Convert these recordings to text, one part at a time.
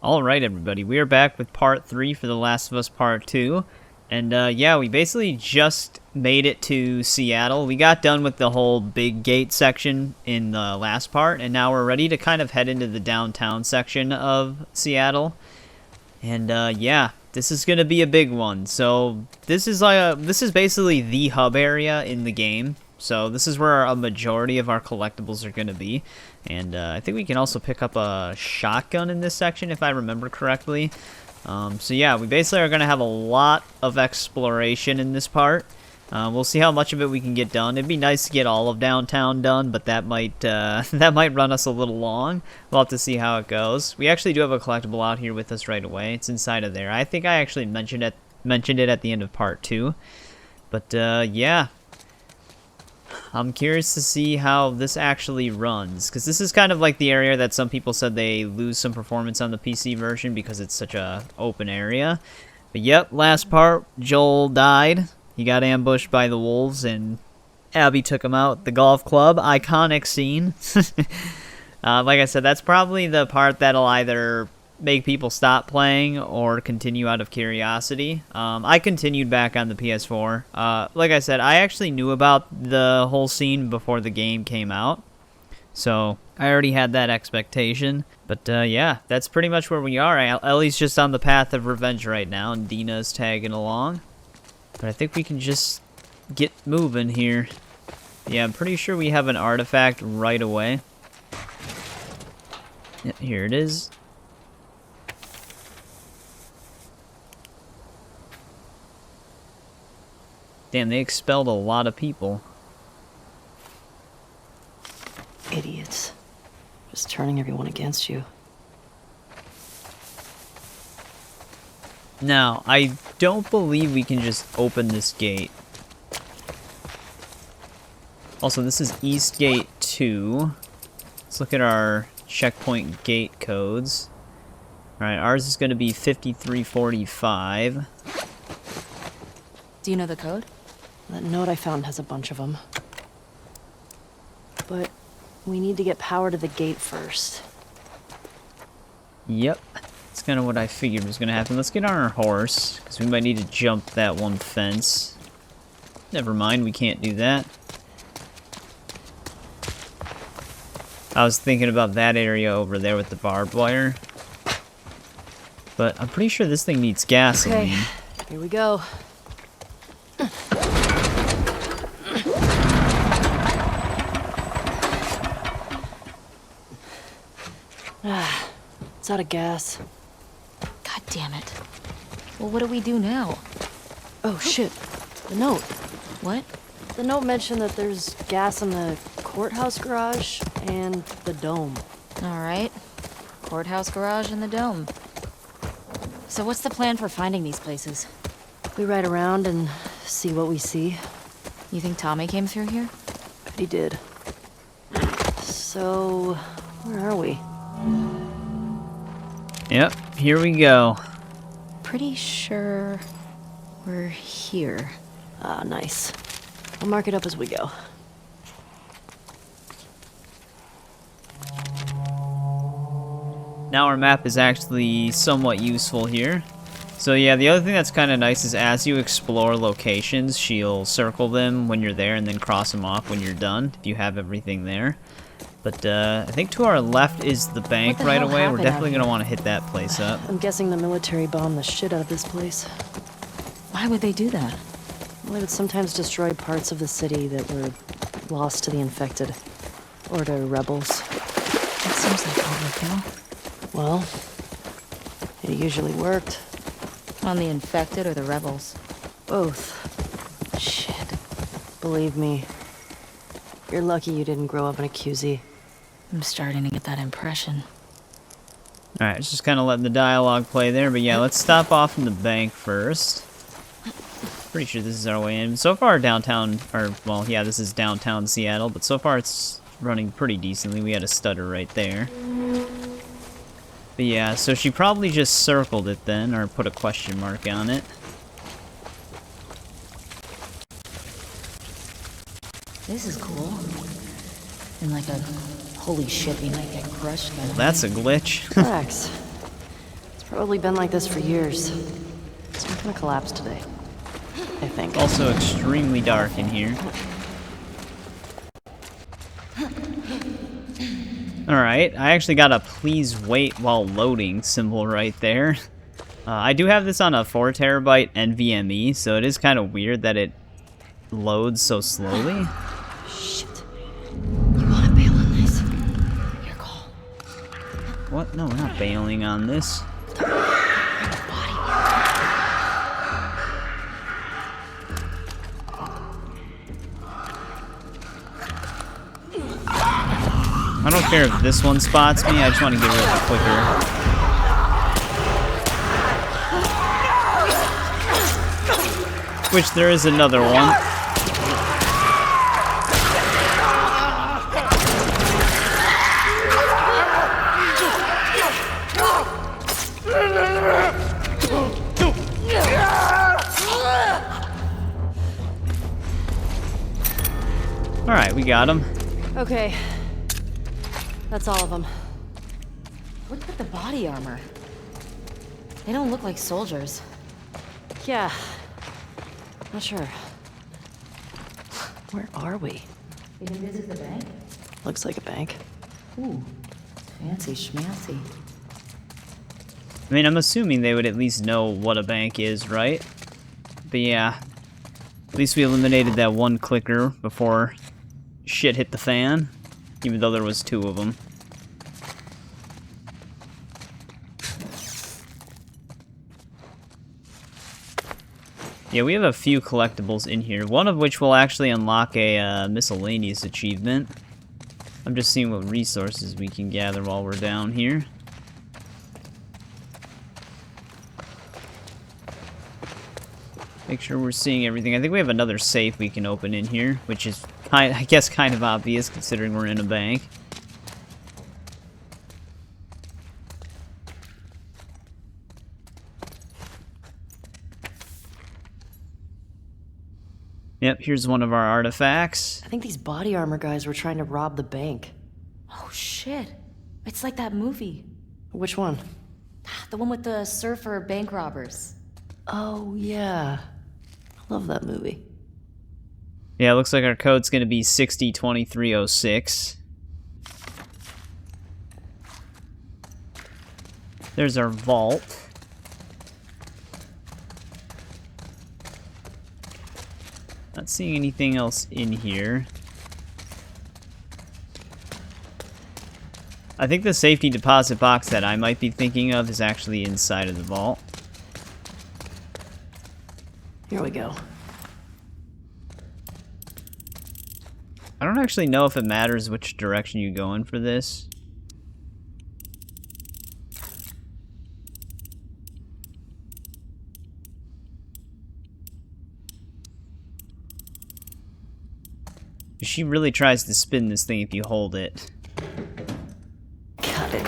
Alright everybody, we are back with part 3 for The Last of Us Part 2. And yeah, we basically just made it to Seattle. We got done with the whole big gate section in the last part, and now we're ready to kind of head into the downtown section of Seattle. And yeah, this is gonna be a big one. So this is basically the hub area in the game. So this is where a majority of our collectibles are going to be. And I think we can also pick up a shotgun in this section, if I remember correctly. So yeah, we basically are going to have a lot of exploration in this part. We'll see how much of it we can get done. It'd be nice to get all of downtown done, but that might that might run us a little long. We'll have to see how it goes. We actually do have a collectible out here with us right away. It's inside of there. I think I actually mentioned it at the end of part 2. But yeah. I'm curious to see how this actually runs, because this is kind of like the area that some people said they lose some performance on the PC version because it's such a open area. But yep, last part, Joel died. He got ambushed by the wolves, and Abby took him out. The golf club, iconic scene. Like I said, that's probably the part that'll either make people stop playing or continue out of curiosity. I continued back on the PS4. Like I said, I actually knew about the whole scene before the game came out, so I already had that expectation. But yeah, that's pretty much where we are. Ellie's just on the path of revenge right now, and Dina's tagging along. But I think we can just get moving here. Yeah, I'm pretty sure we have an artifact right away. Yeah, here it is. Damn, they expelled a lot of people. Idiots. Just turning everyone against you. Now, I don't believe we can just open this gate. Also, this is East Gate 2. Let's look at our checkpoint gate codes. Alright, ours is going to be 5345. Do you know the code? That note I found has a bunch of them. But we need to get power to the gate first. Yep. That's kind of what I figured was going to happen. Let's get on our horse, because we might need to jump that one fence. Never mind, we can't do that. I was thinking about that area over there with the barbed wire. But I'm pretty sure this thing needs gasoline. Okay, here we go. It's out of gas. God damn it. Well, what do we do now? Oh shit, the note. What? The note mentioned that there's gas in the courthouse garage and the dome. Alright. Courthouse garage and the dome. So what's the plan for finding these places? We ride around and see what we see. You think Tommy came through here? Bet he did. So, where are we? Yep, here we go. Pretty sure we're here. Ah, nice. I'll mark it up as we go. Now our map is actually somewhat useful here. So yeah, the other thing that's kind of nice is as you explore locations, she'll circle them when you're there and then cross them off when you're done, if you have everything there. But I think to our left is the bank right away. We're definitely going to want to hit that place up. I'm guessing the military bombed the shit out of this place. Why would they do that? Well, they would sometimes destroy parts of the city that were lost to the infected. Or to rebels. That seems like overkill. Well, it usually worked. On the infected or the rebels? Both. Shit. Believe me. You're lucky you didn't grow up in a QZ. I'm starting to get that impression. Alright, just kind of letting the dialogue play there. But yeah, let's stop off in the bank first. Pretty sure this is our way in. So far downtown, or well, yeah, this is downtown Seattle. But so far it's running pretty decently. We had a stutter right there. But yeah, so she probably just circled it then, or put a question mark on it. This is cool. And like a holy shit, we might get crushed now. That's a glitch. Relax. Probably been like this for years. It's not gonna collapse today, I think. Also extremely dark in here. Alright, I actually got a please wait while loading symbol right there. I do have this on a 4 terabyte NVMe, so it is kind of weird that it loads so slowly. Shit. You wanna bail on this? Your call. What? No, we're not bailing on this. I don't care if this one spots me, I just want to get rid of the clicker. Which there is another one. Alright, we got him. Okay. That's all of them. Look at the body armor. They don't look like soldiers. Yeah. Not sure. Where are we? Did you visit the bank? Looks like a bank. Ooh, fancy schmancy. I mean, I'm assuming they would at least know what a bank is, right? But yeah. At least we eliminated that one clicker before shit hit the fan. Even though there was 2 of them. Yeah, we have a few collectibles in here. One of which will actually unlock a miscellaneous achievement. I'm just seeing what resources we can gather while we're down here. Make sure we're seeing everything. I think we have another safe we can open in here, which is, I guess, kind of obvious considering we're in a bank. Yep, here's one of our artifacts. I think these body armor guys were trying to rob the bank. Oh shit. It's like that movie. Which one? The one with the surfer bank robbers. Oh, yeah. I love that movie. Yeah, it looks like our code's gonna be 602306. There's our vault. Not seeing anything else in here. I think the safety deposit box that I might be thinking of is actually inside of the vault. Here we go. I don't actually know if it matters which direction you go in for this. She really tries to spin this thing if you hold it. Got it.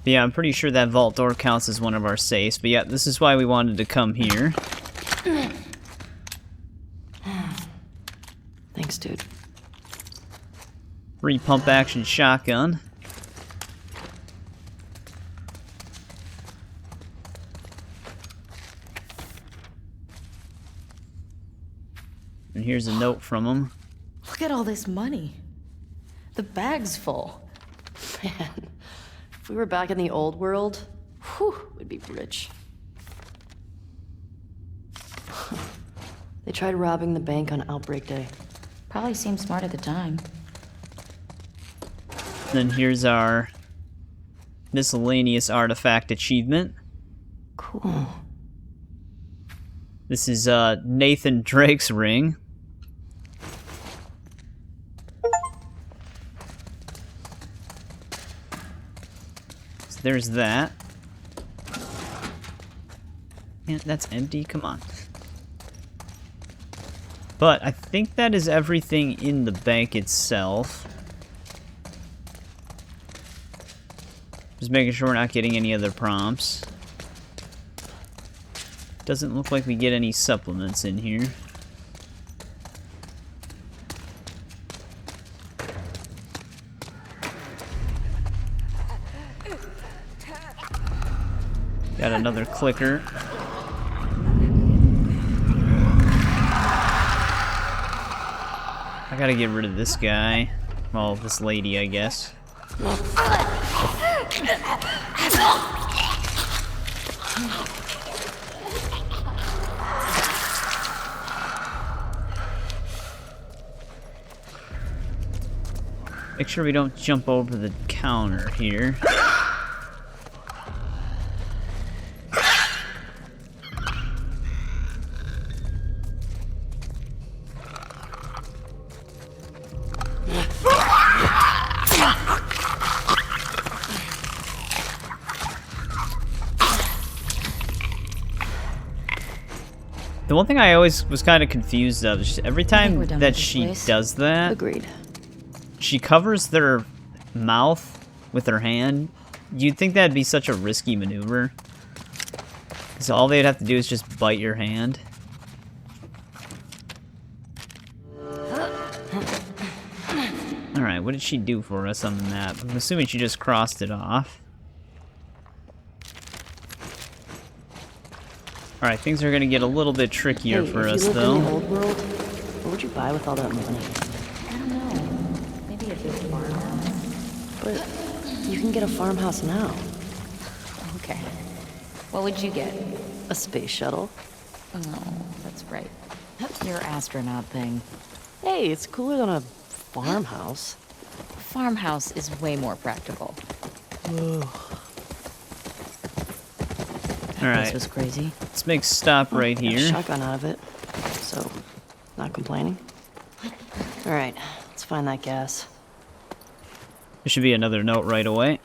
But yeah, I'm pretty sure that vault door counts as one of our safes. But yeah, this is why we wanted to come here. Thanks, dude. Free pump action shotgun. And here's a note from him. Look at all this money. The bag's full. Man, if we were back in the old world, whew, we'd be rich. They tried robbing the bank on Outbreak Day. Probably seemed smart at the time. Then here's our miscellaneous artifact achievement. Cool. This is Nathan Drake's ring. So there's that. Yeah, that's empty. Come on. But I think that is everything in the bank itself. Just making sure we're not getting any other prompts. Doesn't look like we get any supplements in here. Got another clicker. I gotta get rid of this guy. Well, this lady, I guess. Make sure we don't jump over the counter here. The one thing I always was kind of confused of is every time that she does that, Agreed. she covers their mouth with her hand. You'd think that'd be such a risky maneuver. So all they'd have to do is just bite your hand. Alright, what did she do for us on the map? I'm assuming she just crossed it off. Alright, things are gonna get a little bit trickier for us, though. In the old world, what would you buy with all that money? I don't know. Maybe a big farmhouse. But you can get a farmhouse now. Okay. What would you get? A space shuttle. Oh, that's right. Your astronaut thing. Hey, it's cooler than a farmhouse. Farmhouse is way more practical. Alright, This was crazy. let's make stop right Got a here. shotgun out of it, so not complaining. All right, let's find that gas. There should be another note right away.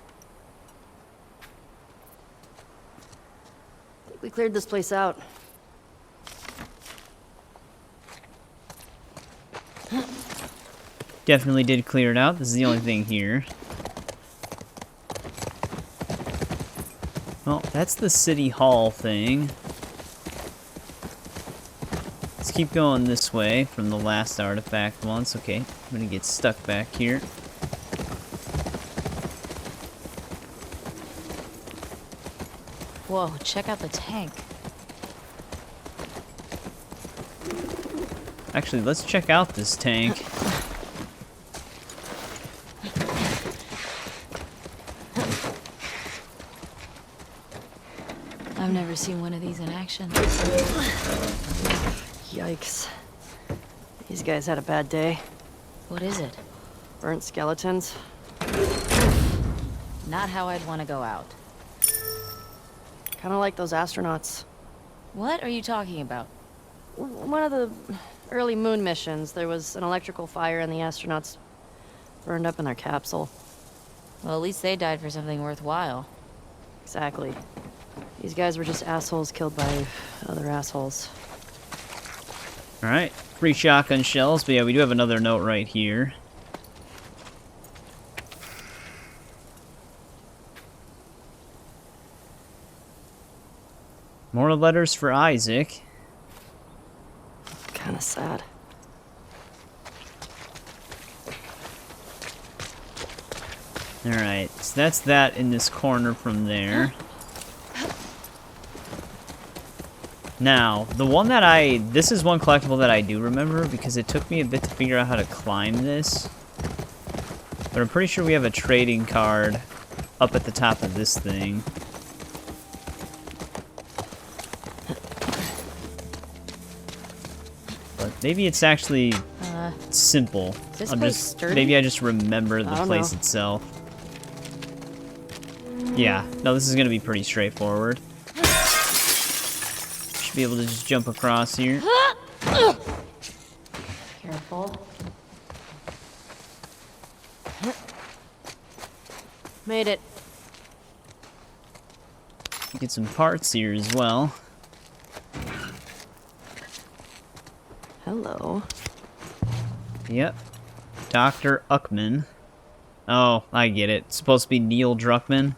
I think we cleared this place out. Definitely did clear it out. This is the only thing here. Well, that's the City Hall thing. Let's keep going this way from the last artifact once. Okay, I'm gonna get stuck back here. Whoa, check out the tank. Actually, let's check out this tank. I've never seen one of these in action. Yikes. These guys had a bad day. What is it? Burnt skeletons. Not how I'd want to go out. Kind of like those astronauts. What are you talking about? One of the early moon missions, there was an electrical fire and the astronauts burned up in their capsule. Well, at least they died for something worthwhile. Exactly. These guys were just assholes killed by other assholes. Alright, 3 shotgun shells, but yeah, we do have another note right here. More letters for Isaac. Kind of sad. Alright, so that's that in this corner from there. Now, the one that this is one collectible that I do remember because it took me a bit to figure out how to climb this. But I'm pretty sure we have a trading card up at the top of this thing. But maybe it's actually simple. Is this place sturdy? Maybe I just remember the I don't place know. itself. Yeah, no, this is gonna be pretty straightforward. Should be able to just jump across here. Careful. Made it. Get some parts here as well. Hello. Yep. Dr. Uckman. Oh, I get it. It's supposed to be Neil Druckmann.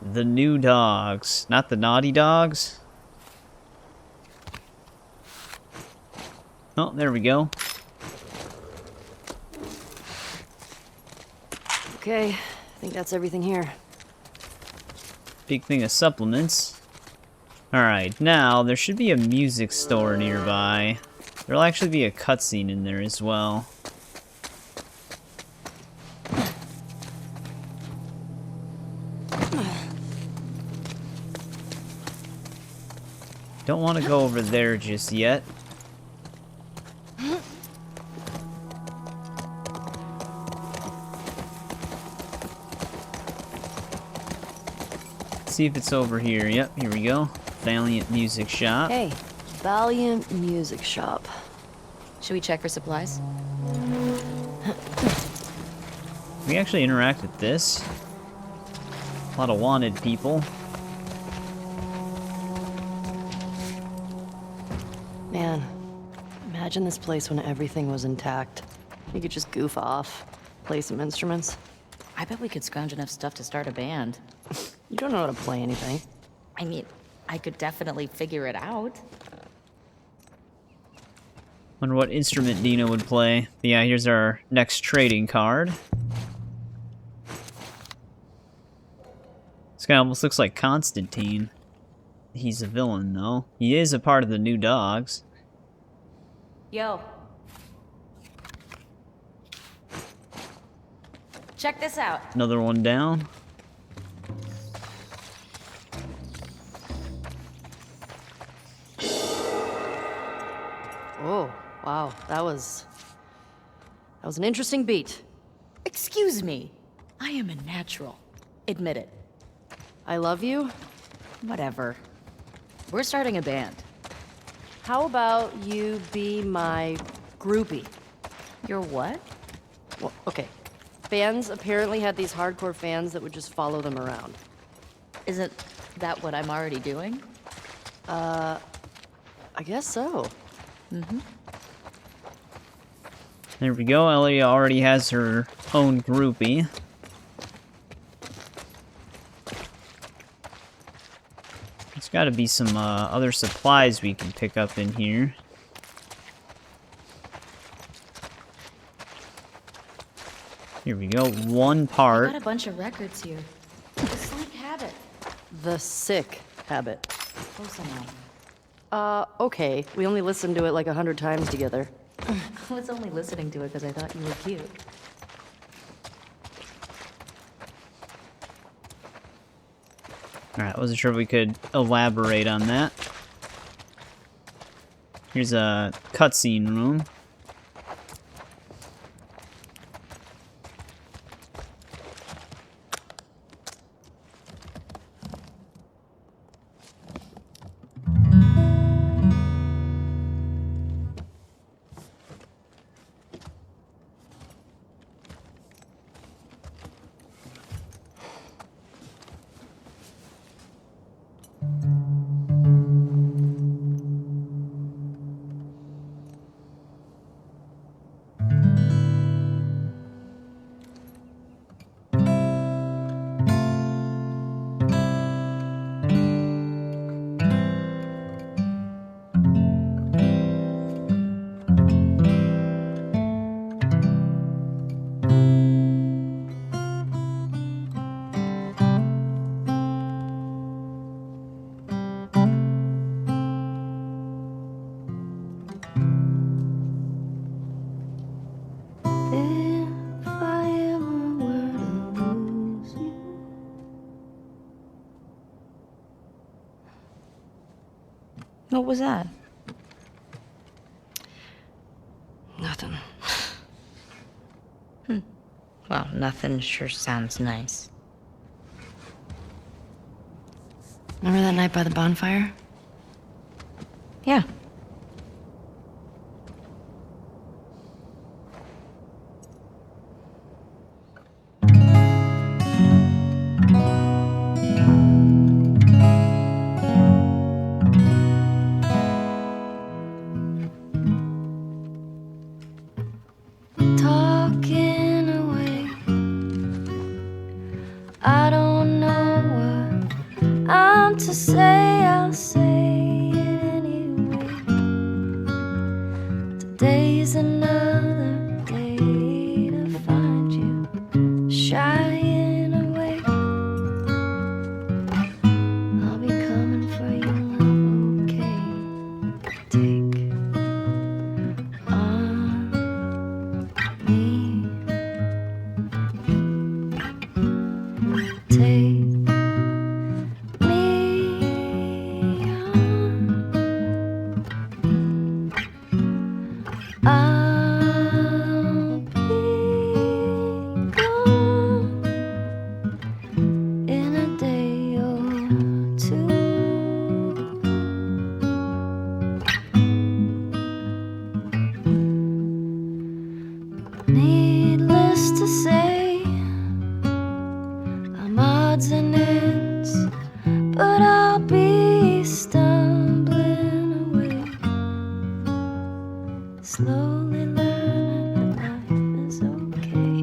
The new dogs. Not the naughty dogs. Oh, there we go. Okay, I think that's everything here. Big thing of supplements. Alright, now there should be a music store nearby. There'll actually be a cutscene in there as well. Don't want to go over there just yet. See if it's over here. Yep, here we go. Valiant Music Shop. Hey, Valiant Music Shop. Should we check for supplies? We actually interact with this. A lot of wanted people. Man, imagine this place when everything was intact. You could just goof off, play some instruments. I bet we could scrounge enough stuff to start a band. You don't know how to play anything. I mean, I could definitely figure it out. Wonder what instrument Dina would play. But yeah, here's our next trading card. This guy almost looks like Constantine. He's a villain, though. He is a part of the new dogs. Yo. Check this out. Another one down. Oh, wow, that was an interesting beat. Excuse me. I am a natural. Admit it. I love you. Whatever. We're starting a band. How about you be my groupie? You're what? Well, okay. Bands apparently had these hardcore fans that would just follow them around. Isn't that what I'm already doing? I guess so. There we go. Ellie already has her own groupie. There's got to be some other supplies we can pick up in here. Here we go. One I part. got a bunch of records here. The Sleep Habit. The sick habit. Close enough. Okay. We only listened to it like 100 times together. I was only listening to it because I thought you were cute. Alright, wasn't sure if we could elaborate on that. Here's a cutscene room. If I ever were to lose you. What was that? Nothing. Well, nothing sure sounds nice. Remember that night by the bonfire? Yeah. Talk I don't know what I'm to say, I'll say it anyway. Today's another day to find you shying away. I'll be coming for you, love, okay? Take on me. Take me on. I'll be gone in a day or two. Needless to say, I'm odds and ends, but I'll be stumbling away, slowly learning that life is okay.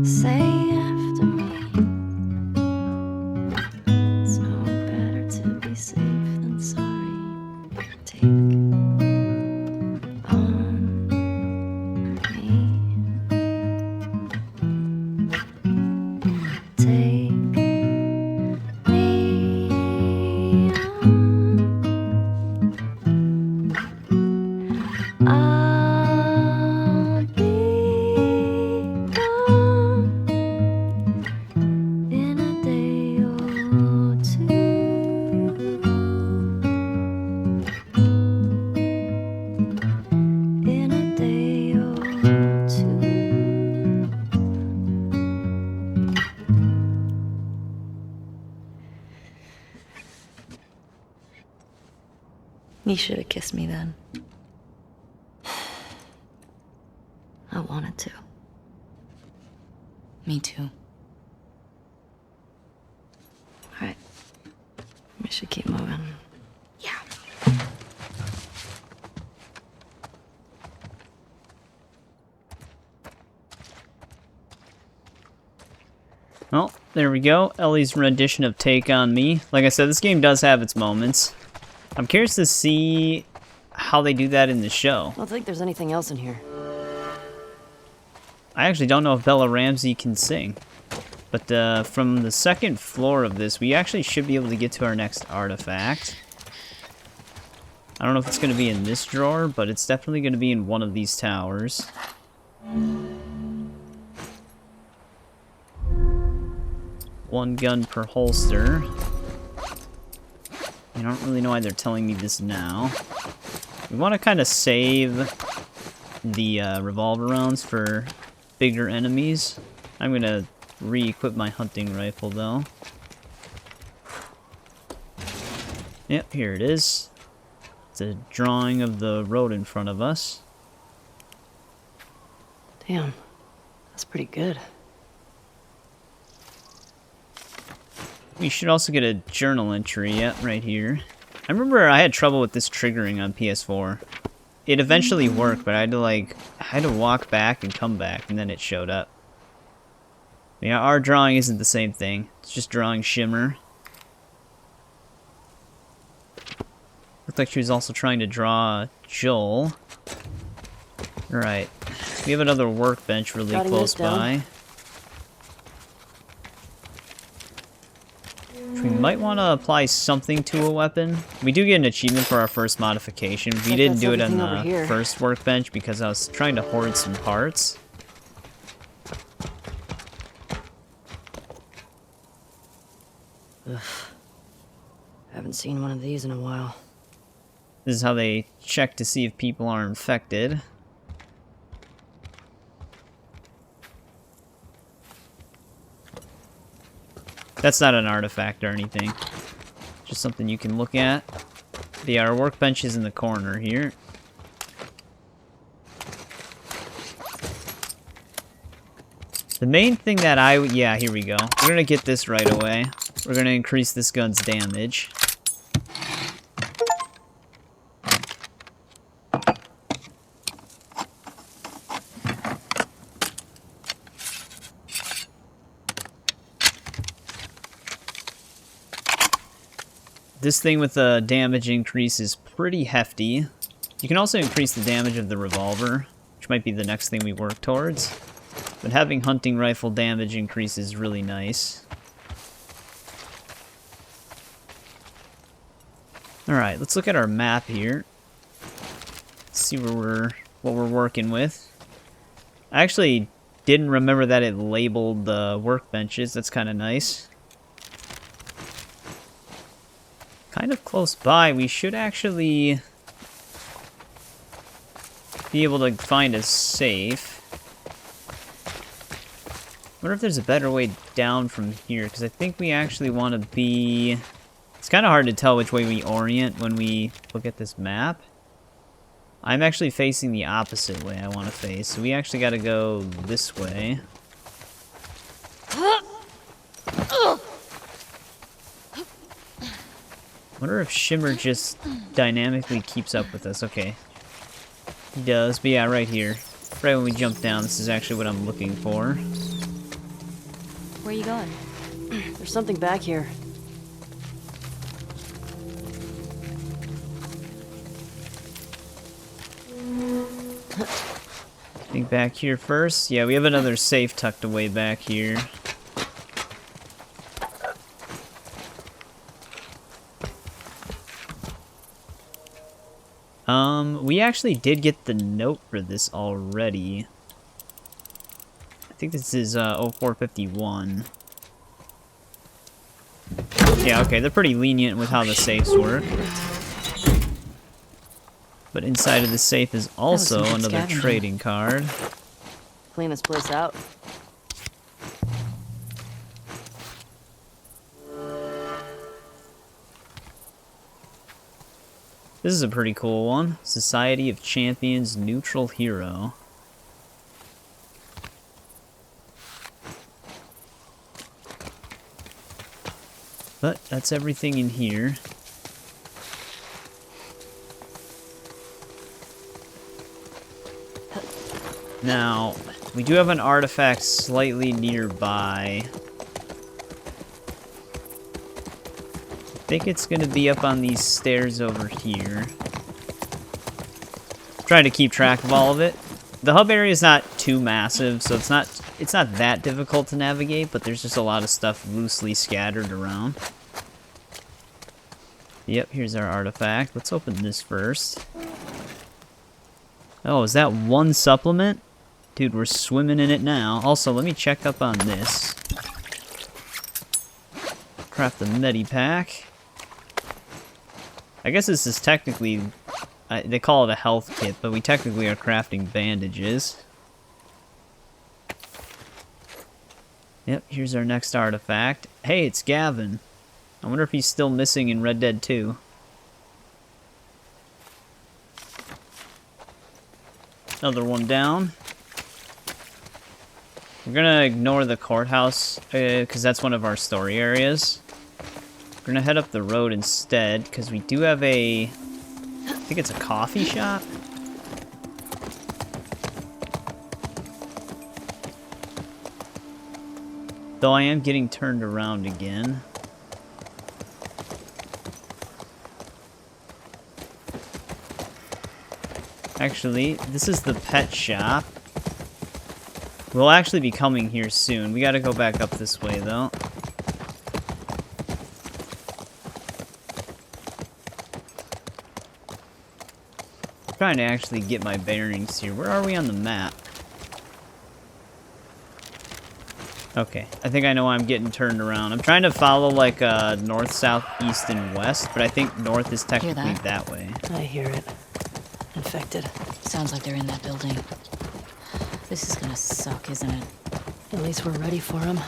Say after me, it's no better to be safe than sorry. Take on me. Take me on. I'll be gone in a day or two. In a day or two. You should have kissed me then. I wanted to. Me too. All right. We should keep moving. Yeah. Well, there we go. Ellie's rendition of Take On Me. Like I said, this game does have its moments. I'm curious to see how they do that in the show. I don't think there's anything else in here. I actually don't know if Bella Ramsey can sing. But from the second floor of this, we actually should be able to get to our next artifact. I don't know if it's going to be in this drawer, but it's definitely going to be in one of these towers. One gun per holster. I don't really know why they're telling me this now. We want to kind of save the revolver rounds for bigger enemies. I'm going to re-equip my hunting rifle, though. Yep, here it is. It's a drawing of the road in front of us. Damn, that's pretty good. We should also get a journal entry, yep, right here. I remember I had trouble with this triggering on PS4. It eventually worked, but I had to walk back and come back, and then it showed up. Yeah, our drawing isn't the same thing. It's just drawing shimmer. Looked like she was also trying to draw Joel. Right. We have another workbench really Jotting close this down. by. We might want to apply something to a weapon. We do get an achievement for our first modification. We Like didn't that's do it on everything over the here. first workbench because I was trying to hoard some parts. Haven't seen one of these in a while. This is how they check to see if people are infected. That's not an artifact or anything. Just something you can look at. But yeah, our workbench is in the corner here. The main thing that yeah, here we go. We're gonna get this right away. We're gonna increase this gun's damage. This thing with the damage increase is pretty hefty. You can also increase the damage of the revolver, which might be the next thing we work towards. But having hunting rifle damage increase is really nice. Alright, let's look at our map here. See what we're working with. I actually didn't remember that it labeled the workbenches. That's kind of nice. Kind of close by. We should actually be able to find a safe. Wonder if there's a better way down from here, because I think we actually want to be... It's kind of hard to tell which way we orient when we look at this map. I'm actually facing the opposite way I want to face, so we actually got to go this way. Wonder if Shimmer just dynamically keeps up with us. Okay. He does, but yeah, right here. Right when we jump down, this is actually what I'm looking for. Where are you going? There's something back here. I think back here first. Yeah, we have another safe tucked away back here. We actually did get the note for this already. I think this is 0451. Yeah, okay, they're pretty lenient with how the safes work. But inside of the safe is also another trading card. Clean this place out. This is a pretty cool one. Society of Champions Neutral Hero. But that's everything in here. Now, we do have an artifact slightly nearby. I think it's going to be up on these stairs over here. Trying to keep track of all of it. The hub area is not too massive, so it's not that difficult to navigate, but there's just a lot of stuff loosely scattered around. Yep, here's our artifact. Let's open this first. Oh, is that one supplement? Dude, we're swimming in it now. Also, let me check up on this. Craft the Medipack. I guess this is technically... they call it a health kit, but we technically are crafting bandages. Yep, here's our next artifact. Hey, it's Gavin. I wonder if he's still missing in Red Dead 2. Another one down. We're gonna ignore the courthouse, because that's one of our story areas. We're gonna head up the road instead, because we do have a... I think it's a coffee shop? Though I am getting turned around again. Actually, this is the pet shop. We'll actually be coming here soon. We gotta go back up this way, though. I'm trying to actually get my bearings here. Where are we on the map? Okay, I think I know why I'm getting turned around. I'm trying to follow, like, north, south, east, and west, but I think north is technically that way. I hear it. Infected. Sounds like they're in that building. This is gonna suck, isn't it? At least we're ready for them.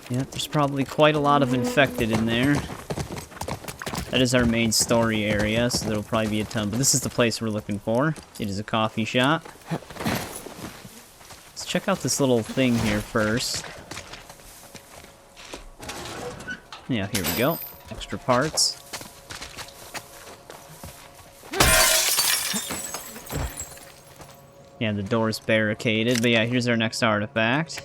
Yeah, there's probably quite a lot of infected in there. That is our main story area, so there'll probably be a ton. But this is the place we're looking for. It is a coffee shop. Let's check out this little thing here first. Yeah, here we go. Extra parts. Yeah, the door's barricaded, but yeah, here's our next artifact.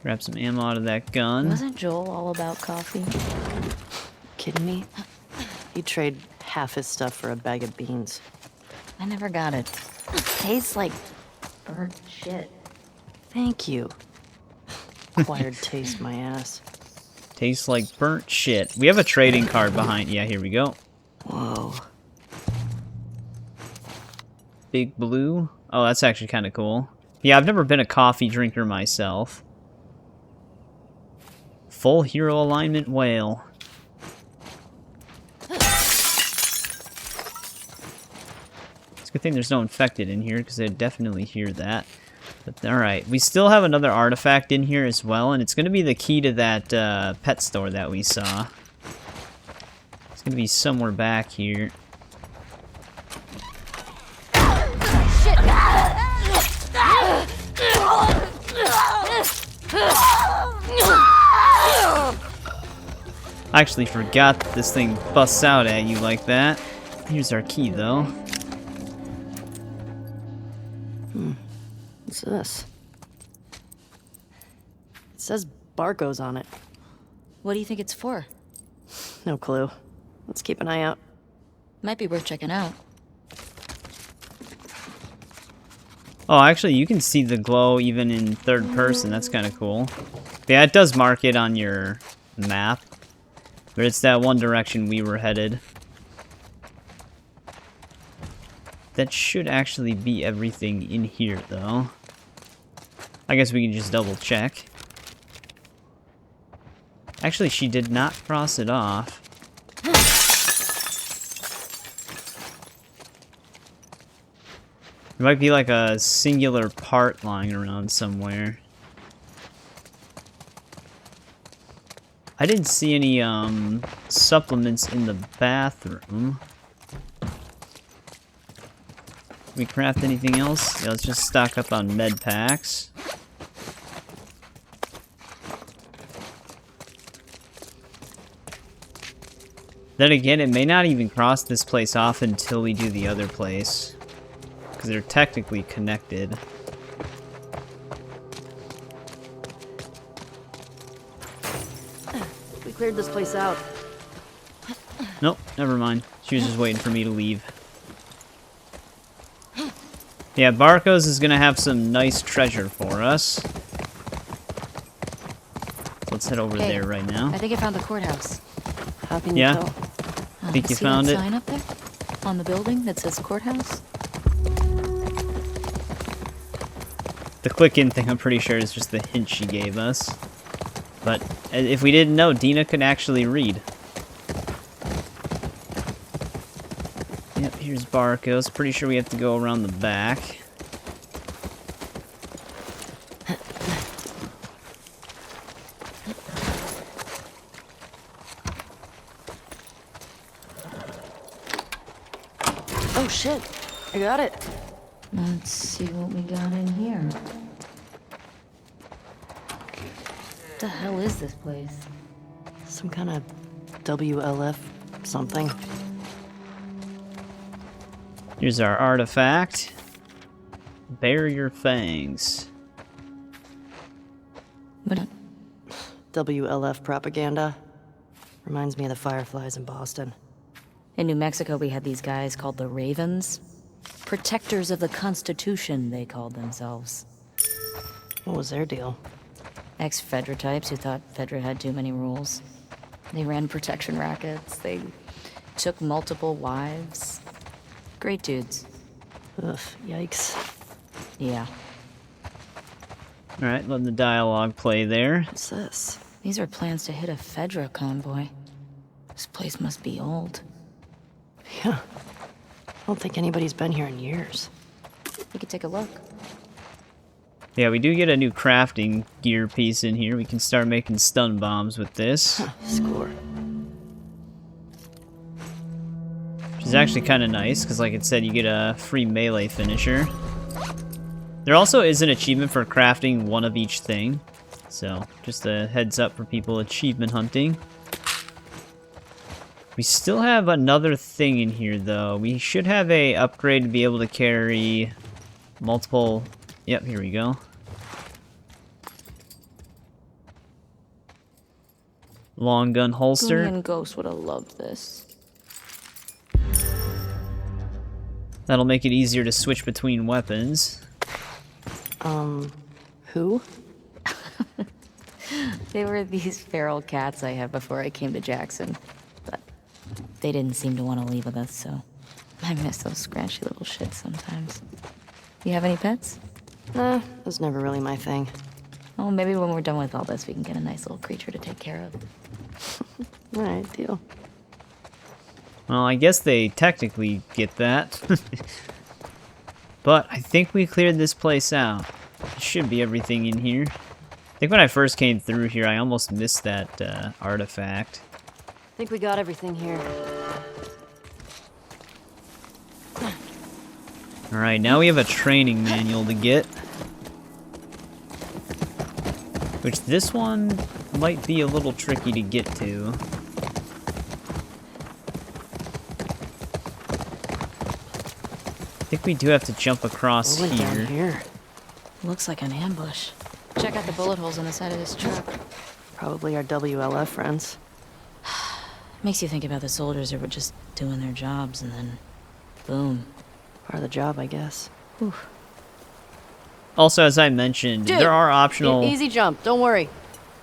Grab some ammo out of that gun. Wasn't Joel all about coffee? Kidding me? He'd trade half his stuff for a bag of beans. I never got it. Tastes like burnt shit. Thank you. Acquired taste, my ass. Tastes like burnt shit. We have a trading card behind. Yeah, here we go. Whoa. Big blue. Oh, that's actually kind of cool. Yeah, I've never been a coffee drinker myself. Full hero alignment whale. It's a good thing there's no infected in here, because they'd definitely hear that. But alright, we still have another artifact in here as well, and it's going to be the key to that pet store that we saw. It's going to be somewhere back here. I actually forgot that this thing busts out at you like that. Here's our key, though. What's this? It says Barko's on it. What do you think it's for? No clue. Let's keep an eye out. Might be worth checking out. Oh, actually, you can see the glow even in third person. That's kind of cool. Yeah, it does mark it on your map. But it's that one direction we were headed. That should actually be everything in here, though. I guess we can just double check. Actually, she did not cross it off. There might be like a singular part lying around somewhere. I didn't see any supplements in the bathroom. We craft anything else? Yeah, let's just stock up on med packs. Then again, it may not even cross this place off until we do the other place. Because they're technically connected. We cleared this place out. Nope, never mind. She was just waiting for me to leave. Yeah, Barko's is gonna have some nice treasure for us. Let's head over there right now. I think I found the courthouse. How can you tell? Think you See found that it? sign up there? On the building that says courthouse? The click-in thing, I'm pretty sure, is just the hint she gave us. But if we didn't know, Dina could actually read. Yep, here's Barko's. Pretty sure we have to go around the back. Oh shit! I got it. Let's see what we got in here. What the hell is this place? Some kind of W.L.F. something. Here's our artifact. Bare your fangs. What? W.L.F. propaganda. Reminds me of the Fireflies in Boston. In New Mexico, we had these guys called the Ravens. Protectors of the Constitution, they called themselves. What was their deal? Ex-Fedra types who thought Fedra had too many rules. They ran protection rackets. They took multiple wives. Great dudes. Ugh, yikes. Yeah. Alright, letting the dialogue play there. What's this? These are plans to hit a Fedra convoy. This place must be old. Yeah. I don't think anybody's been here in years. We could take a look. Yeah, we do get a new crafting gear piece in here. We can start making stun bombs with this. Score. Which is actually kind of nice, because like it said, you get a free melee finisher. There also is an achievement for crafting one of each thing. So, just a heads up for people achievement hunting. We still have another thing in here, though. We should have a upgrade to be able to carry multiple... Yep, here we go. long gun holster. Goonie and Ghost would have loved this. That'll make it easier to switch between weapons. Who? They were these feral cats I had before I came to Jackson. But they didn't seem to want to leave with us, so I miss those scratchy little shits sometimes. You have any pets? Nah, that was never really my thing. Oh, maybe when we're done with all this, we can get a nice little creature to take care of. Alright, deal. Well, I guess they technically get that. But I think we cleared this place out. There should be everything in here. I think when I first came through here, I almost missed that artifact. I think we got everything here. Alright, now we have a training manual to get. Which this one might be a little tricky to get to. I think we do have to jump across What went down here. here? Looks like an ambush. Check out the bullet holes on the side of this truck. Probably our W.L.F. friends. Makes you think about the soldiers who were just doing their jobs and then, boom. Part of the job, I guess. Oof. Also, as I mentioned, Dude, there are optional... Easy jump, don't worry.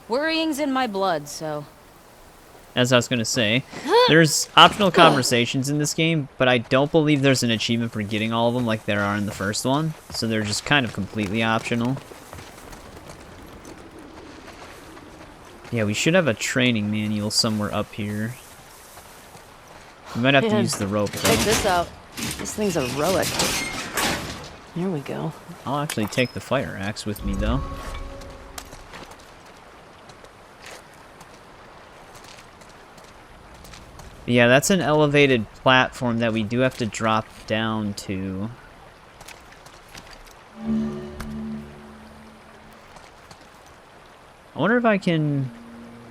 Worrying's in my blood, so... As I was going to say, there's optional conversations in this game, but I don't believe there's an achievement for getting all of them like there are in the first one. So they're just kind of completely optional. Yeah, we should have a training manual somewhere up here. We might have to Man, use the rope, Check though. this out. This thing's heroic. Here we go. I'll actually take the fire axe with me, though. Yeah, that's an elevated platform that we do have to drop down to. I wonder if I can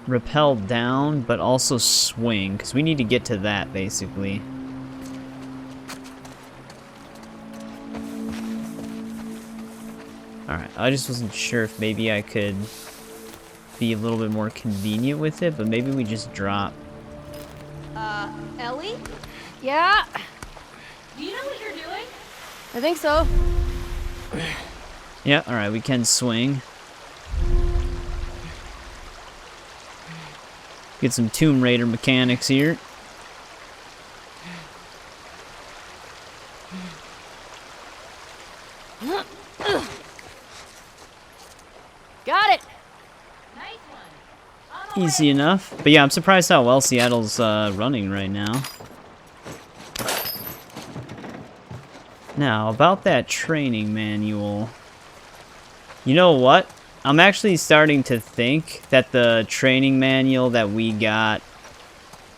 rappel down, but also swing, because we need to get to that, basically. Alright, I just wasn't sure if maybe I could be a little bit more convenient with it, but maybe we just drop. Ellie? Yeah, Do you know what you're doing? I think so. Yeah, alright, we can swing. Get some Tomb Raider mechanics here. Got it! Easy enough. But yeah, I'm surprised how well Seattle's running right now. Now, about that training manual. You know what? I'm actually starting to think that the training manual that we got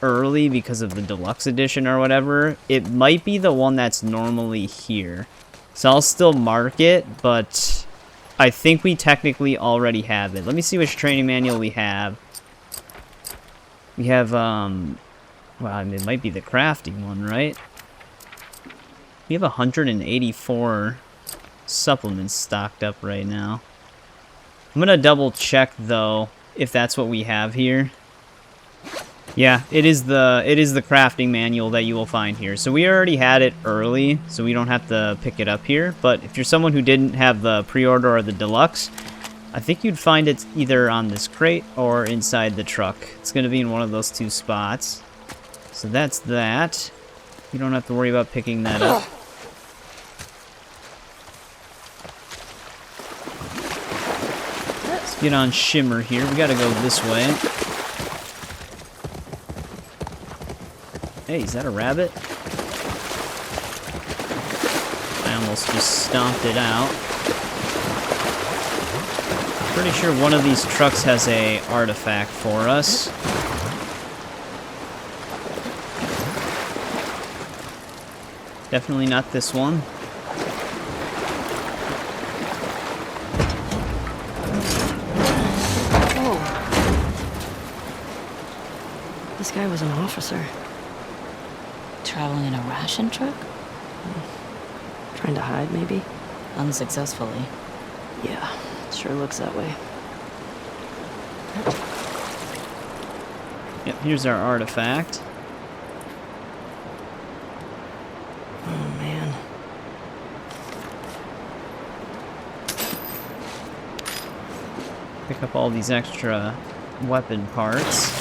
early because of the deluxe edition or whatever, it might be the one that's normally here. So I'll still mark it, but I think we technically already have it. Let me see which training manual we have. We have, well, I mean, it might be the crafting one, right? We have 184 supplements stocked up right now. I'm gonna double check, though, if that's what we have here. Yeah, it is the crafting manual that you will find here. So we already had it early, so we don't have to pick it up here. But if you're someone who didn't have the pre-order or the deluxe, I think you'd find it either on this crate or inside the truck. It's going to be in one of those two spots. So that's that. You don't have to worry about picking that up. Let's get on Shimmer here. We got to go this way. Hey, is that a rabbit? I almost just stomped it out. Pretty sure one of these trucks has a artifact for us. Definitely not this one. Whoa. This guy was an officer. Traveling in a ration truck? Trying to hide, maybe? Unsuccessfully. Yeah, sure looks that way. Yep, here's our artifact. Oh, man. Pick up all these extra weapon parts.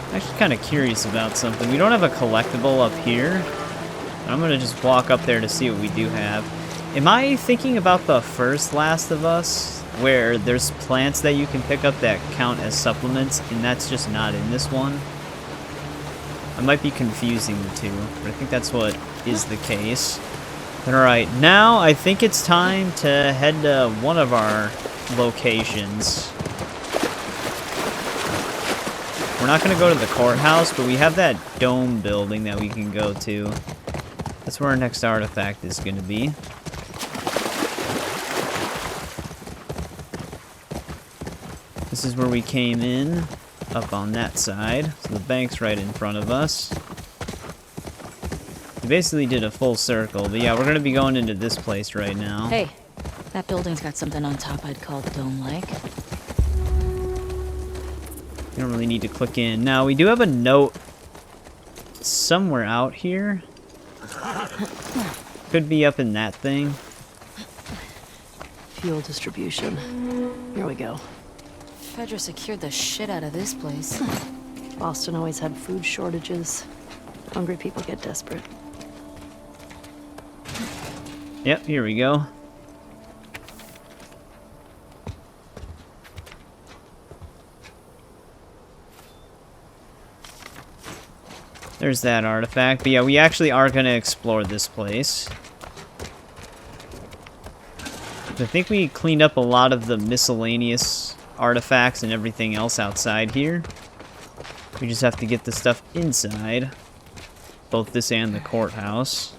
I'm actually kind of curious about something. We don't have a collectible up here. I'm gonna just walk up there to see what we do have. Am I thinking about the first Last of Us, where there's plants that you can pick up that count as supplements, and that's just not in this one? I might be confusing the two, but I think that's what is the case. Alright, now I think it's time to head to one of our locations. We're not going to go to the courthouse, but we have that dome building that we can go to. That's where our next artifact is going to be. This is where we came in, up on that side. So the bank's right in front of us. We basically did a full circle, but yeah, we're going to be going into this place right now. Hey, that building's got something on top I'd call dome-like. You don't really need to click in. Now, we do have a note somewhere out here. Could be up in that thing. Fuel distribution. Here we go. Fedra secured the shit out of this place. Boston always had food shortages. Hungry people get desperate. Yep, here we go. There's that artifact. But yeah, we actually are going to explore this place. I think we cleaned up a lot of the miscellaneous artifacts and everything else outside here. We just have to get the stuff inside. Both this and the courthouse.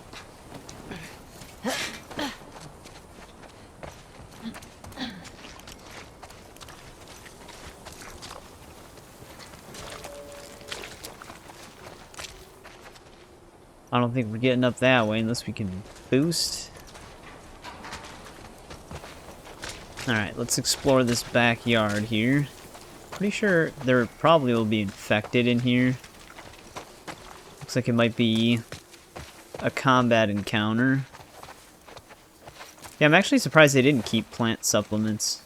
I don't think we're getting up that way unless we can boost. Alright, let's explore this backyard here. Pretty sure there probably will be infected in here. Looks like it might be a combat encounter. Yeah, I'm actually surprised they didn't keep plant supplements.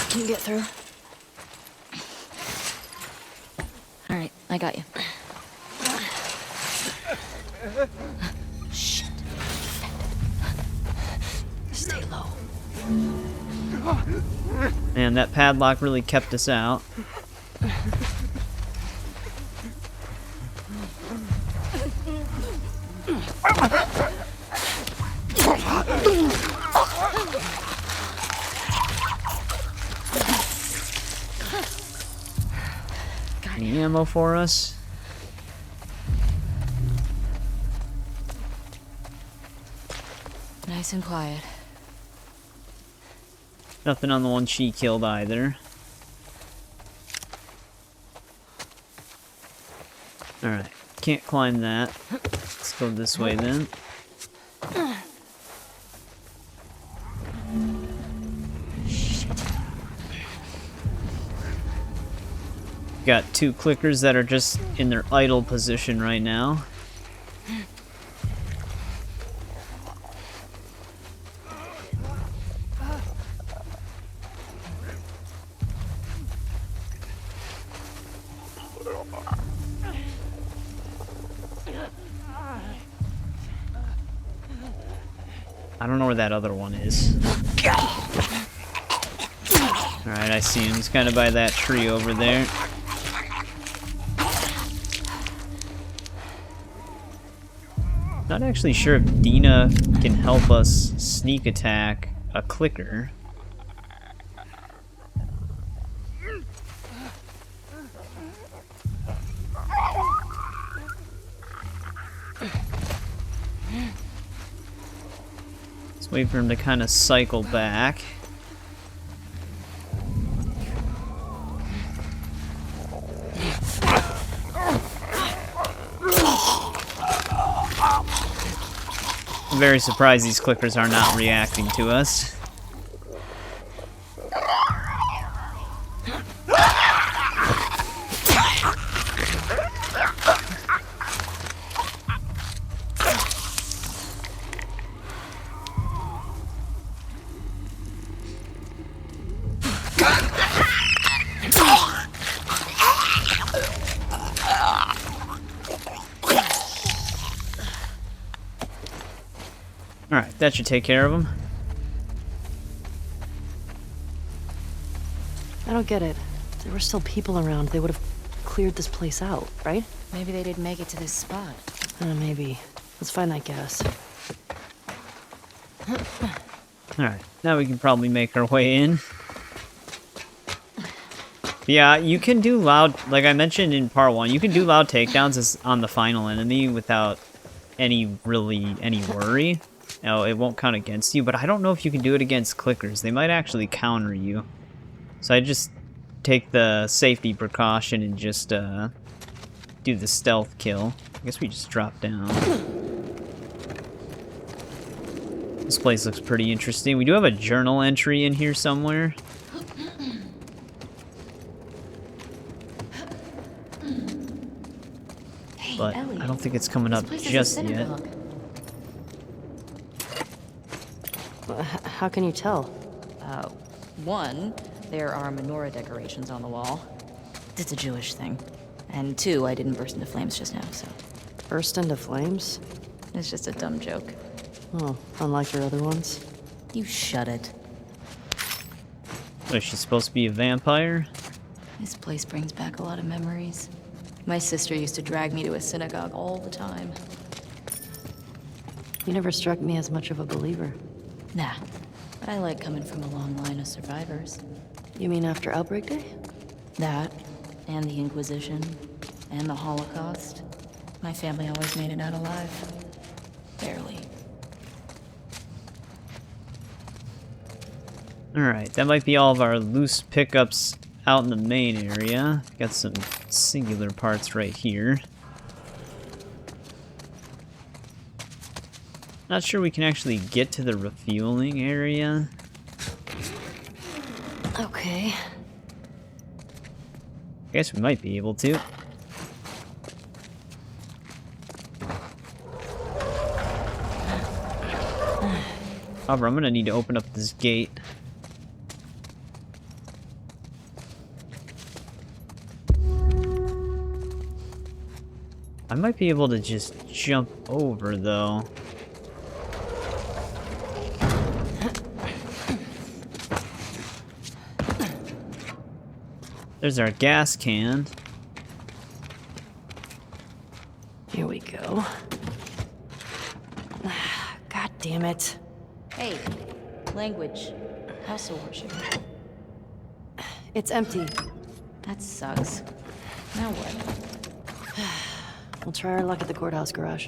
Can you get through? Alright, I got you. Shit. Stay low. Man, that padlock really kept us out. Any ammo for us? Nice and quiet. Nothing on the one she killed either. Alright, can't climb that. Let's go this way then. Got two clickers that are just in their idle position right now. I don't know where that other one is. Alright, I see him. He's kind of by that tree over there. Not actually sure if Dina can help us sneak attack a clicker. Let's wait for him to kind of cycle back. very surprised these clickers are not reacting to us. Alright, that should take care of them. I don't get it. If there were still people around, they would have cleared this place out, right? Maybe they didn't make it to this spot. Maybe. Let's find that gas. Alright, now we can probably make our way in. Yeah, you can do loud, like I mentioned in part 1, you can do loud takedowns as on the final enemy without any worry. No, it won't count against you, but I don't know if you can do it against clickers. They might actually counter you. So I just take the safety precaution and just do the stealth kill. I guess we just drop down. This place looks pretty interesting. We do have a journal entry in here somewhere. Hey, But Ellie, I don't think it's coming up this place just is a yet. synagogue. How can you tell? One, there are menorah decorations on the wall. It's a Jewish thing. And two, I didn't burst into flames just now, so Burst into flames? it's just a dumb joke. Oh, unlike your other ones. You shut it. Oh, is she supposed to be a vampire? This place brings back a lot of memories. My sister used to drag me to a synagogue all the time. You never struck me as much of a believer. Nah, but I like coming from a long line of survivors. You mean after Outbreak Day? That, and the Inquisition, and the Holocaust. My family always made it out alive. Barely. Alright, that might be all of our loose pickups out in the main area. Got some singular parts right here. Not sure we can actually get to the refueling area. Okay. I guess we might be able to. However, I'm gonna need to open up this gate. I might be able to just jump over, though. There's our gas can. Here we go. God damn it. Hey, language. House of worship. It's empty. That sucks. Now what? We'll try our luck at the courthouse garage.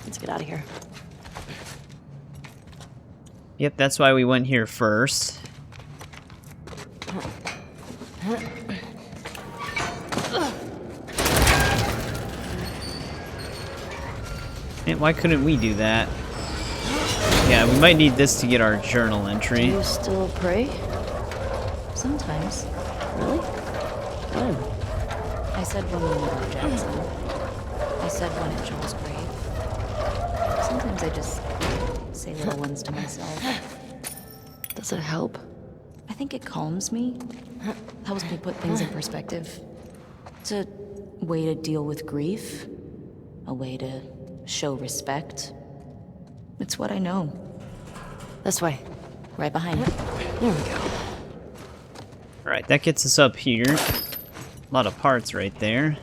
Let's get out of here. Yep, that's why we went here first. And why couldn't we do that? Yeah, we might need this to get our journal Do entry. you still pray? Sometimes. Really? When? I said when we were Jackson. I said one at Joel's grave. Sometimes I just say little ones to myself. Does it help? I think it calms me. Helps me put things in perspective. It's a way to deal with grief. A way to show respect. It's what I know. This way. Right behind you. There we go. Alright, that gets us up here. A lot of parts right there.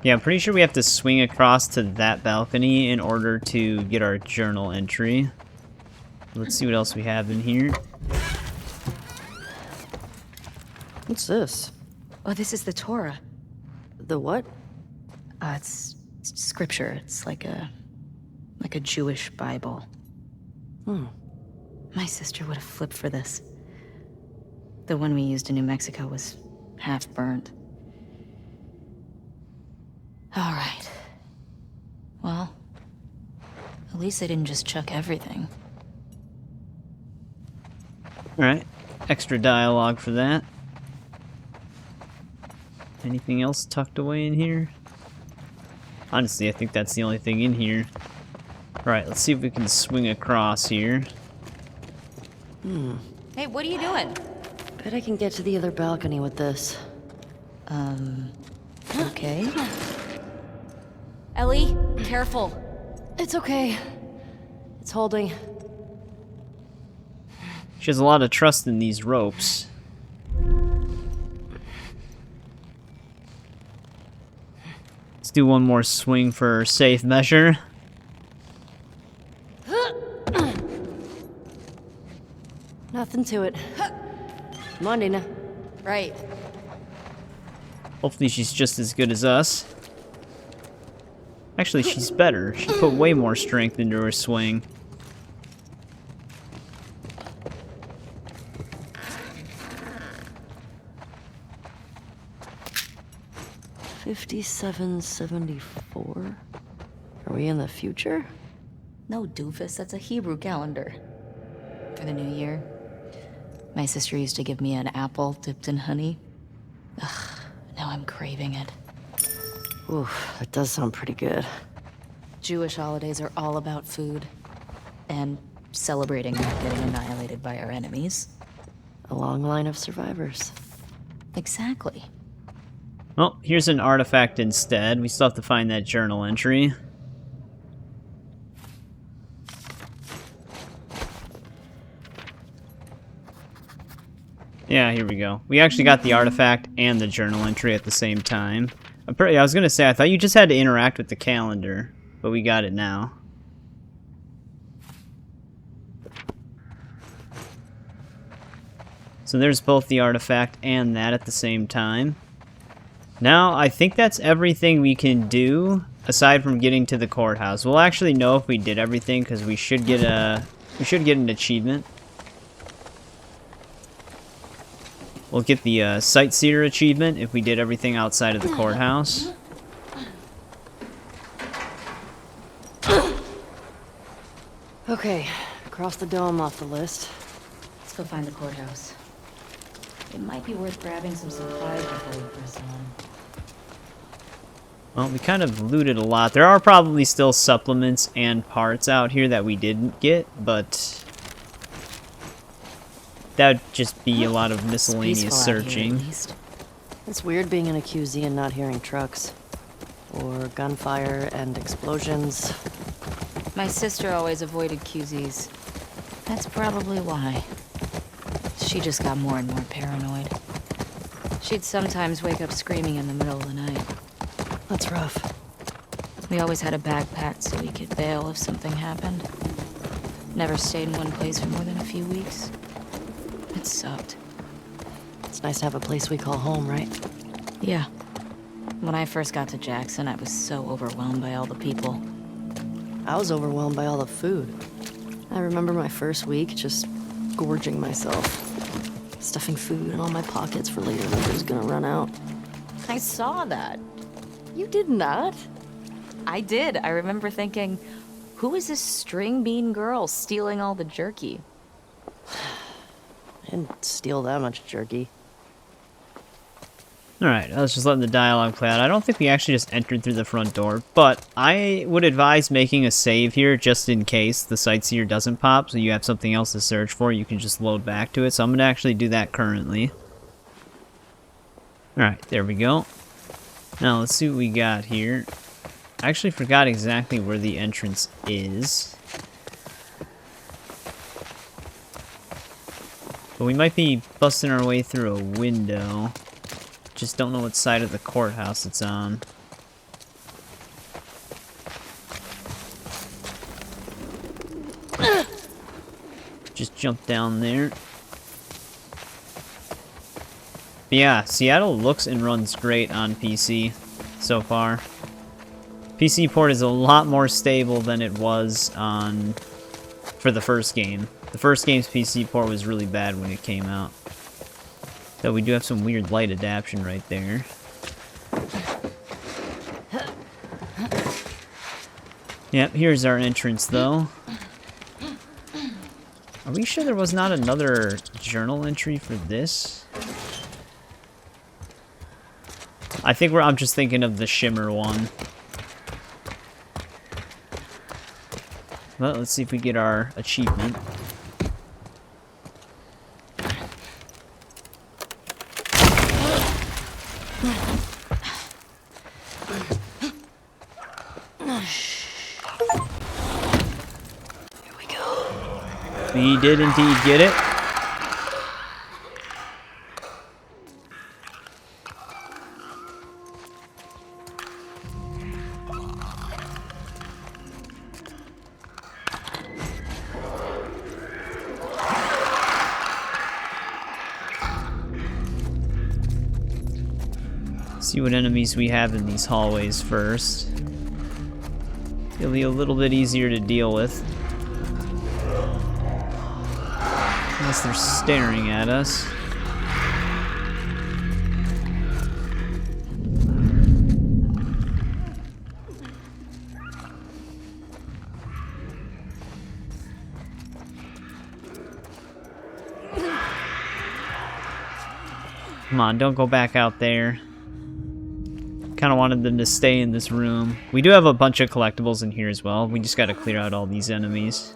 Yeah, I'm pretty sure we have to swing across to that balcony in order to get our journal entry. Let's see what else we have in here. What's this? Oh, this is the Torah. The what? It's scripture. It's like a Jewish Bible. My sister would have flipped for this. The one we used in New Mexico was half burned. All right. At least they didn't just chuck everything. Alright. Extra dialogue for that. Anything else tucked away in here? Honestly, I think that's the only thing in here. Alright, let's see if we can swing across here. Hey, what are you doing? Bet I can get to the other balcony with this. Okay. Ellie, careful. It's okay. It's holding. She has a lot of trust in these ropes. Let's do one more swing for safe measure. Nothing to it. Come on, Dina. Right. Hopefully she's just as good as us. Actually, she's better. She put way more strength into her swing. $57.74. Are we in the future? No, doofus, that's a Hebrew calendar. For the new year, my sister used to give me an apple dipped in honey. Ugh, now I'm craving it. Oof, that does sound pretty good. Jewish holidays are all about food. And celebrating not getting annihilated by our enemies. A long line of survivors. Exactly. Well, here's an artifact instead. We still have to find that journal entry. Yeah, here we go. We actually got the artifact and the journal entry at the same time. I was gonna say, I thought you just had to interact with the calendar, but we got it now. So there's both the artifact and that at the same time. Now, I think that's everything we can do, aside from getting to the courthouse. We'll actually know if we did everything, because we should get an achievement. We'll get the Sightseer achievement if we did everything outside of the courthouse. Okay, cross the dome off the list. Let's go find the courthouse. It might be worth grabbing some supplies before we press on. Well, we kind of looted a lot. There are probably still supplements and parts out here that we didn't get, but that'd just be a lot of miscellaneous searching. It's weird being in a QZ and not hearing trucks. Or gunfire and explosions. My sister always avoided QZs. That's probably why. She just got more and more paranoid. She'd sometimes wake up screaming in the middle of the night. That's rough. We always had a bag packed so we could bail if something happened. Never stayed in one place for more than a few weeks. It sucked. It's nice to have a place we call home, right? Yeah. When I first got to Jackson, I was so overwhelmed by all the people. I was overwhelmed by all the food. I remember my first week just gorging myself. Stuffing food in all my pockets for later when it was gonna run out. I saw that. You did not? I did. I remember thinking, who is this string bean girl stealing all the jerky? I didn't steal that much jerky. Alright, I was just letting the dialogue play out. I don't think we actually just entered through the front door, but I would advise making a save here just in case the Sightseer doesn't pop, so you have something else to search for. You can just load back to it, so I'm going to actually do that currently. Alright, there we go. Now, let's see what we got here. I actually forgot exactly where the entrance is. But we might be busting our way through a window. Just don't know what side of the courthouse it's on. Just jump down there. But yeah, Seattle looks and runs great on PC so far. PC port is a lot more stable than it was on for the first game. The first game's PC port was really bad when it came out. Though we do have some weird light adaptation right there. Yep, here's our entrance, though. Are we sure there was not another journal entry for this? I think I'm just thinking of the shimmer one. Well, let's see if we get our achievement. Here we go. We did indeed get it. See what enemies we have in these hallways first. It'll be a little bit easier to deal with. Unless they're staring at us. Come on, don't go back out there. Kind of wanted them to stay in this room. We do have a bunch of collectibles in here as well. We just got to clear out all these enemies.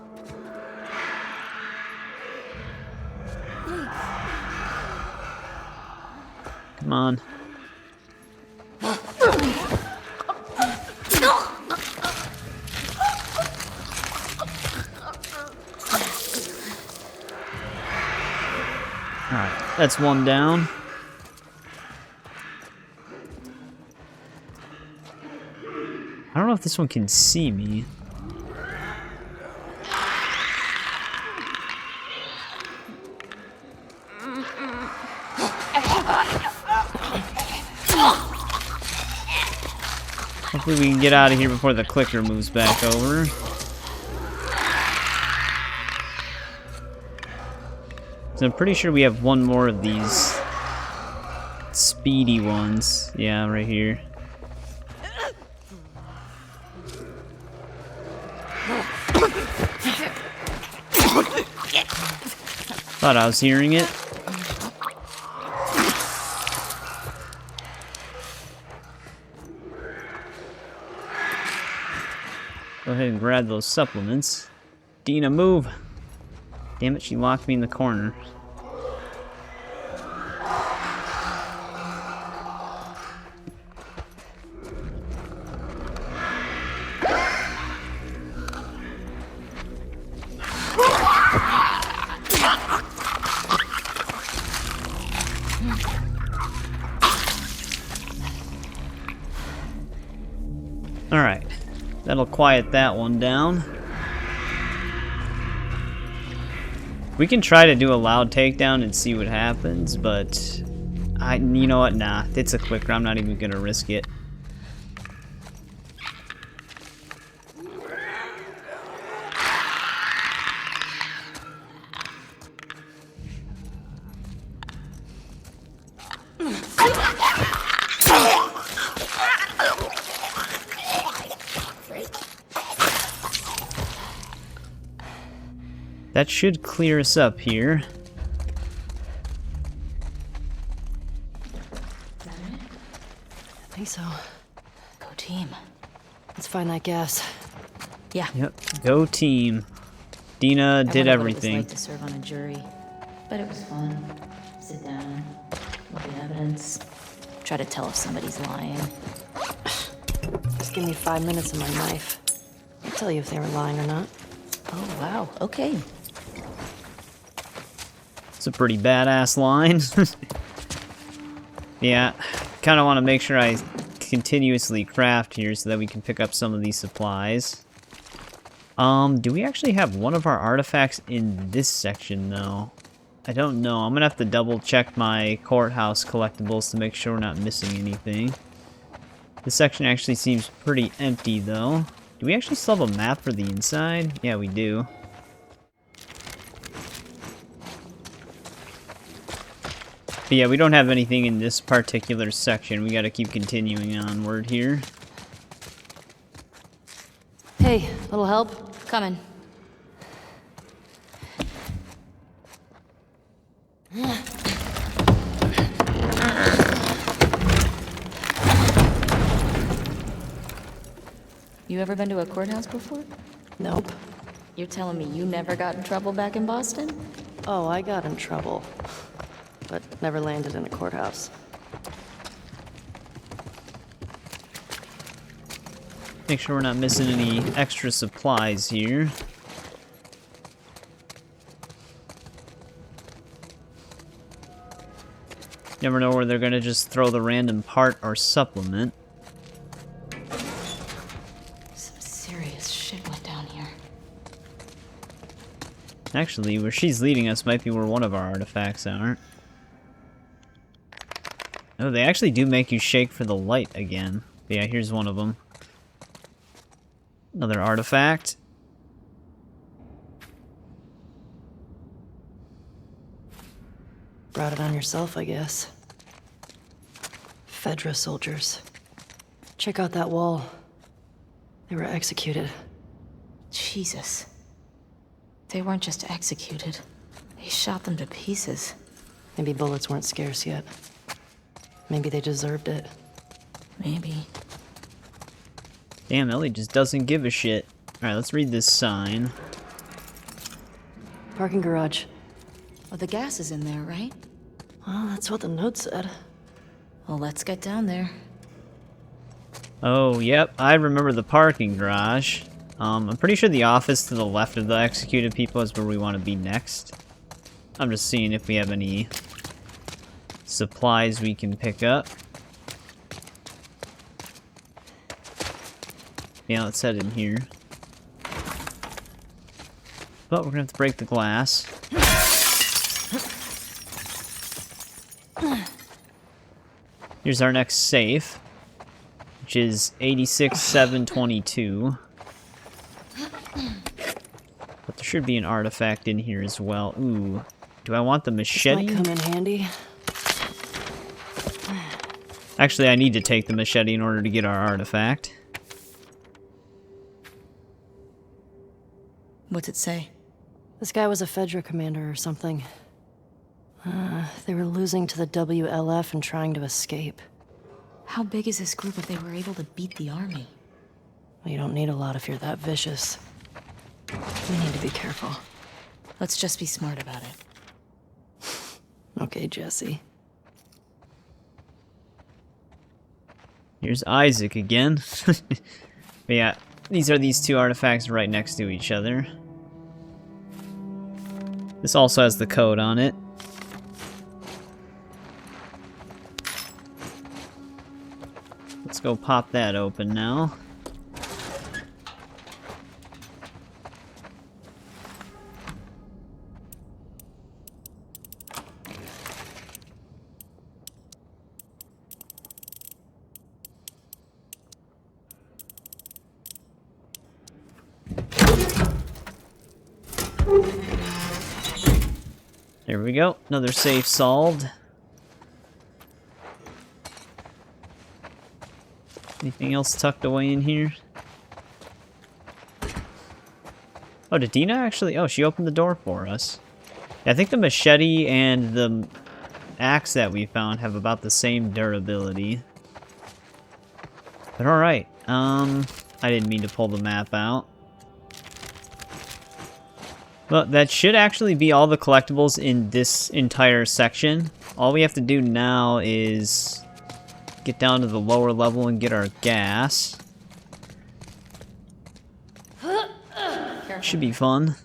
Come on. Alright, that's one down. I don't know if this one can see me. Hopefully we can get out of here before the clicker moves back over. So I'm pretty sure we have one more of these speedy ones. Yeah, right here. Thought I was hearing it. Go ahead and grab those supplements. Dina, move! Damn it, she locked me in the corner. Alright, that'll quiet that one down. We can try to do a loud takedown and see what happens, but you know what, nah, it's a clicker, I'm not even gonna risk it. That should clear us up here. I think so. Go team. Let's find that gas. Yeah. Yep, go team. Dina did everything. What it was like to serve on a jury, but it was fun. Sit down, look at evidence, try to tell if somebody's lying. Just give me 5 minutes and my knife. I'll tell you if they were lying or not. Oh wow. Okay. It's a pretty badass line. Yeah, kind of want to make sure I continuously craft here so that we can pick up some of these supplies. Do we actually have one of our artifacts in this section, though? I don't know. I'm gonna have to double check my Courthouse collectibles to make sure we're not missing anything. This section actually seems pretty empty, though. Do we actually still have a map for the inside? Yeah, we do. But yeah, we don't have anything in this particular section. We gotta keep continuing onward here. Hey, little help? Coming. You ever been to a courthouse before? Nope. You're telling me you never got in trouble back in Boston? Oh, I got in trouble. But never landed in a courthouse. Make sure we're not missing any extra supplies here. Never know where they're gonna just throw the random part or supplement. Some serious shit went down here. Actually, where she's leading us might be where one of our artifacts are. Oh, they actually do make you shake for the light again. But yeah, here's one of them. Another artifact. Brought it on yourself, I guess. Fedra soldiers. Check out that wall. They were executed. Jesus. They weren't just executed. They shot them to pieces. Maybe bullets weren't scarce yet. Maybe they deserved it. Maybe. Damn, Ellie just doesn't give a shit. Alright, let's read this sign. Parking garage. Well, the gas is in there, right? Well, that's what the note said. Well, let's get down there. Oh, yep, I remember the parking garage. I'm pretty sure the office to the left of the executed people is where we want to be next. I'm just seeing if we have any supplies we can pick up. Yeah, let's head in here. But we're gonna have to break the glass. Here's our next safe, which is 86,722. But there should be an artifact in here as well. Ooh, do I want the machete? This might come in handy. Actually, I need to take the machete in order to get our artifact. What's it say? This guy was a Fedra commander or something. They were losing to the W.L.F. and trying to escape. How big is this group if they were able to beat the army? Well, you don't need a lot if you're that vicious. We need to be careful. Let's just be smart about it. Okay, Jesse. Here's Isaac again. But yeah, these are these two artifacts right next to each other. This also has the code on it. Let's go pop that open now. There we go. Another safe solved. Anything else tucked away in here? Oh, did Dina actually? Oh, she opened the door for us. Yeah, I think the machete and the axe that we found have about the same durability. But alright. I didn't mean to pull the map out. Well, that should actually be all the collectibles in this entire section. All we have to do now is get down to the lower level and get our gas. Should be fun.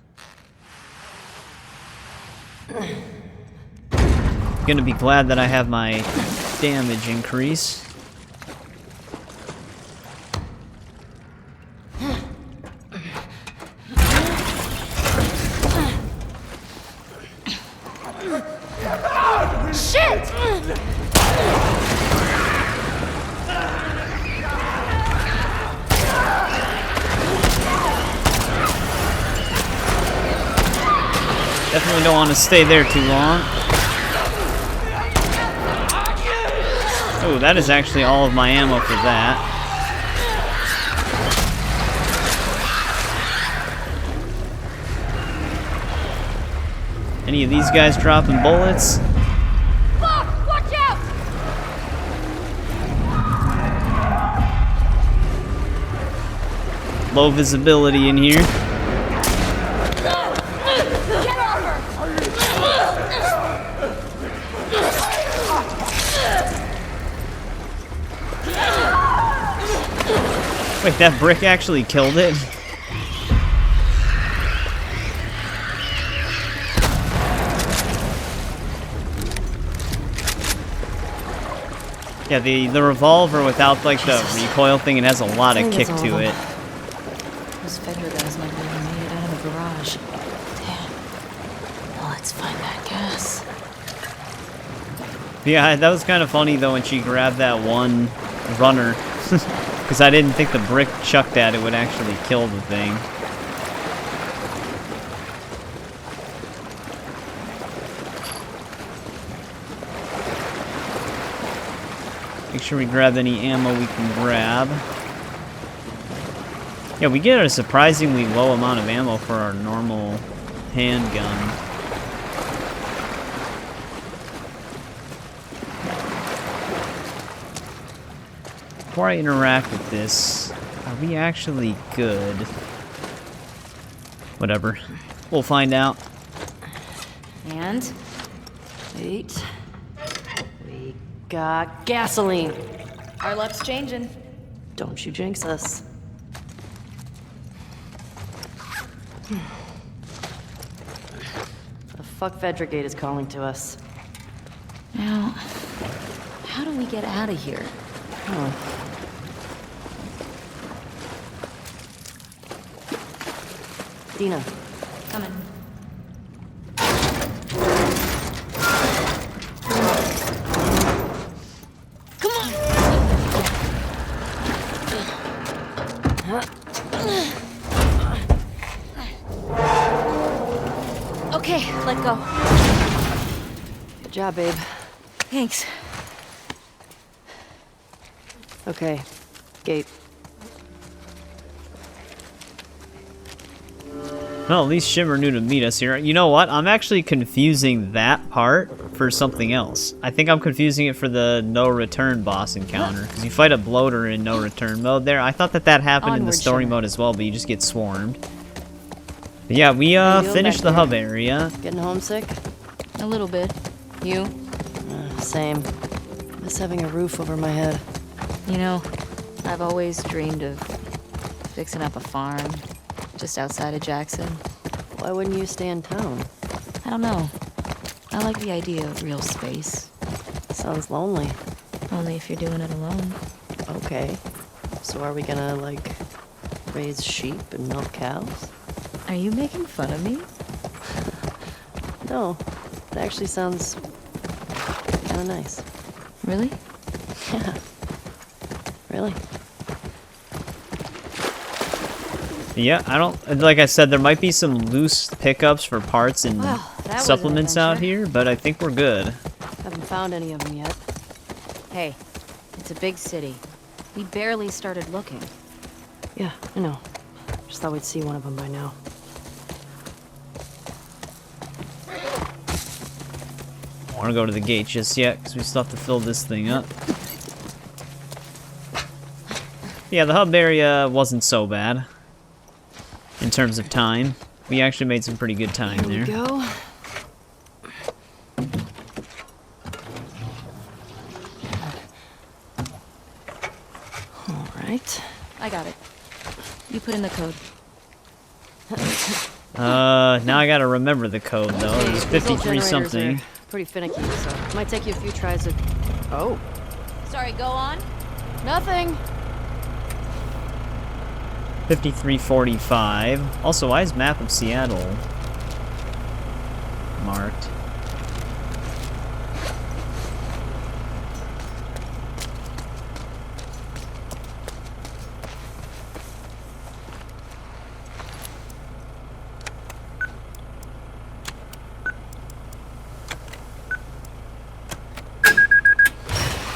Gonna be glad that I have my damage increase. Definitely don't want to stay there too long. Oh, that is actually all of my ammo for that. Any of these guys dropping bullets? Fuck! Watch out! Low visibility in here. Get off her! Wait, that brick actually killed it? Yeah, the revolver without like the recoil thing, it has a lot of kick to it. Those Fedra guys never even made it out of the garage. Damn. Well, let's find that gas. Yeah, that was kind of funny though when she grabbed that one runner. Because I didn't think the brick chucked at it would actually kill the thing. Make sure we grab any ammo we can grab. Yeah, we get a surprisingly low amount of ammo for our normal handgun. Before I interact with this, are we actually good? Whatever. We'll find out. And? Wait. We got gasoline. Our luck's changing. Don't you jinx us. The fuck Vedragate is calling to us. Now, how do we get out of here? Huh. Dina. Coming. Come on! Okay, let go. Good job, babe. Thanks. Okay. Gate. Well, at least Shimmer knew to meet us here. You know what? I'm actually confusing that part for something else. I think I'm confusing it for the no return boss encounter. Because you fight a bloater in no return mode there. I thought that that happened in the Onward, story Shimmer. mode as well, but you just get swarmed. But yeah, we doing finished back the hub there? area. Getting homesick? A little bit. You? Same. Miss having a roof over my head. You know, I've always dreamed of fixing up a farm just outside of Jackson. Why wouldn't you stay in town? I don't know. I like the idea of real space. Sounds lonely. Only if you're doing it alone. Okay. So are we gonna, like, raise sheep and milk cows? Are you making fun of me? No. It actually sounds kinda nice. Really? Yeah. Really? Yeah, I don't... Like I said, there might be some loose pickups for parts and Well, that was an supplements out adventure. here, but I think we're good. Haven't found any of them yet. Hey, it's a big city. We barely started looking. Yeah, I know. Just thought we'd see one of them by now. I don't want to go to the gate just yet, because we still have to fill this thing up. Yeah, the hub area wasn't so bad. In terms of time. We actually made some pretty good time Here we there. go. All right. I got it. You put in the code. Now I gotta remember the code though. It was These old 53 generators something. are pretty finicky, so it might take you a few tries to... Oh. Sorry, go on. Nothing. 5345. Also, why is map of Seattle marked?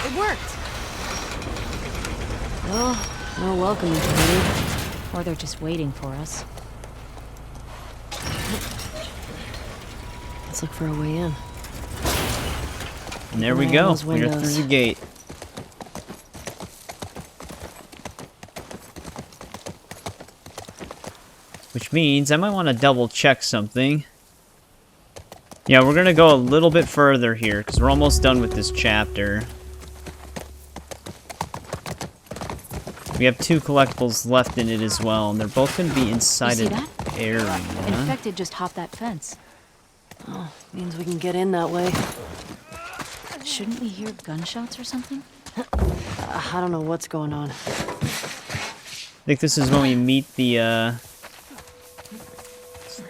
It worked! Well, no welcoming committee. Or they're just waiting for us. Let's look for a way in. And there we Eye on go. those We're through windows. the gate. Which means I might want to double check something. Yeah, we're gonna go a little bit further here, because we're almost done with this chapter. We have 2 collectibles left in it as well, and they're both gonna be inside You see an that? area. Infected just hopped that fence. Oh, means we can get in that way. Shouldn't we hear gunshots or something? I don't know what's going on. I think this is when we meet the,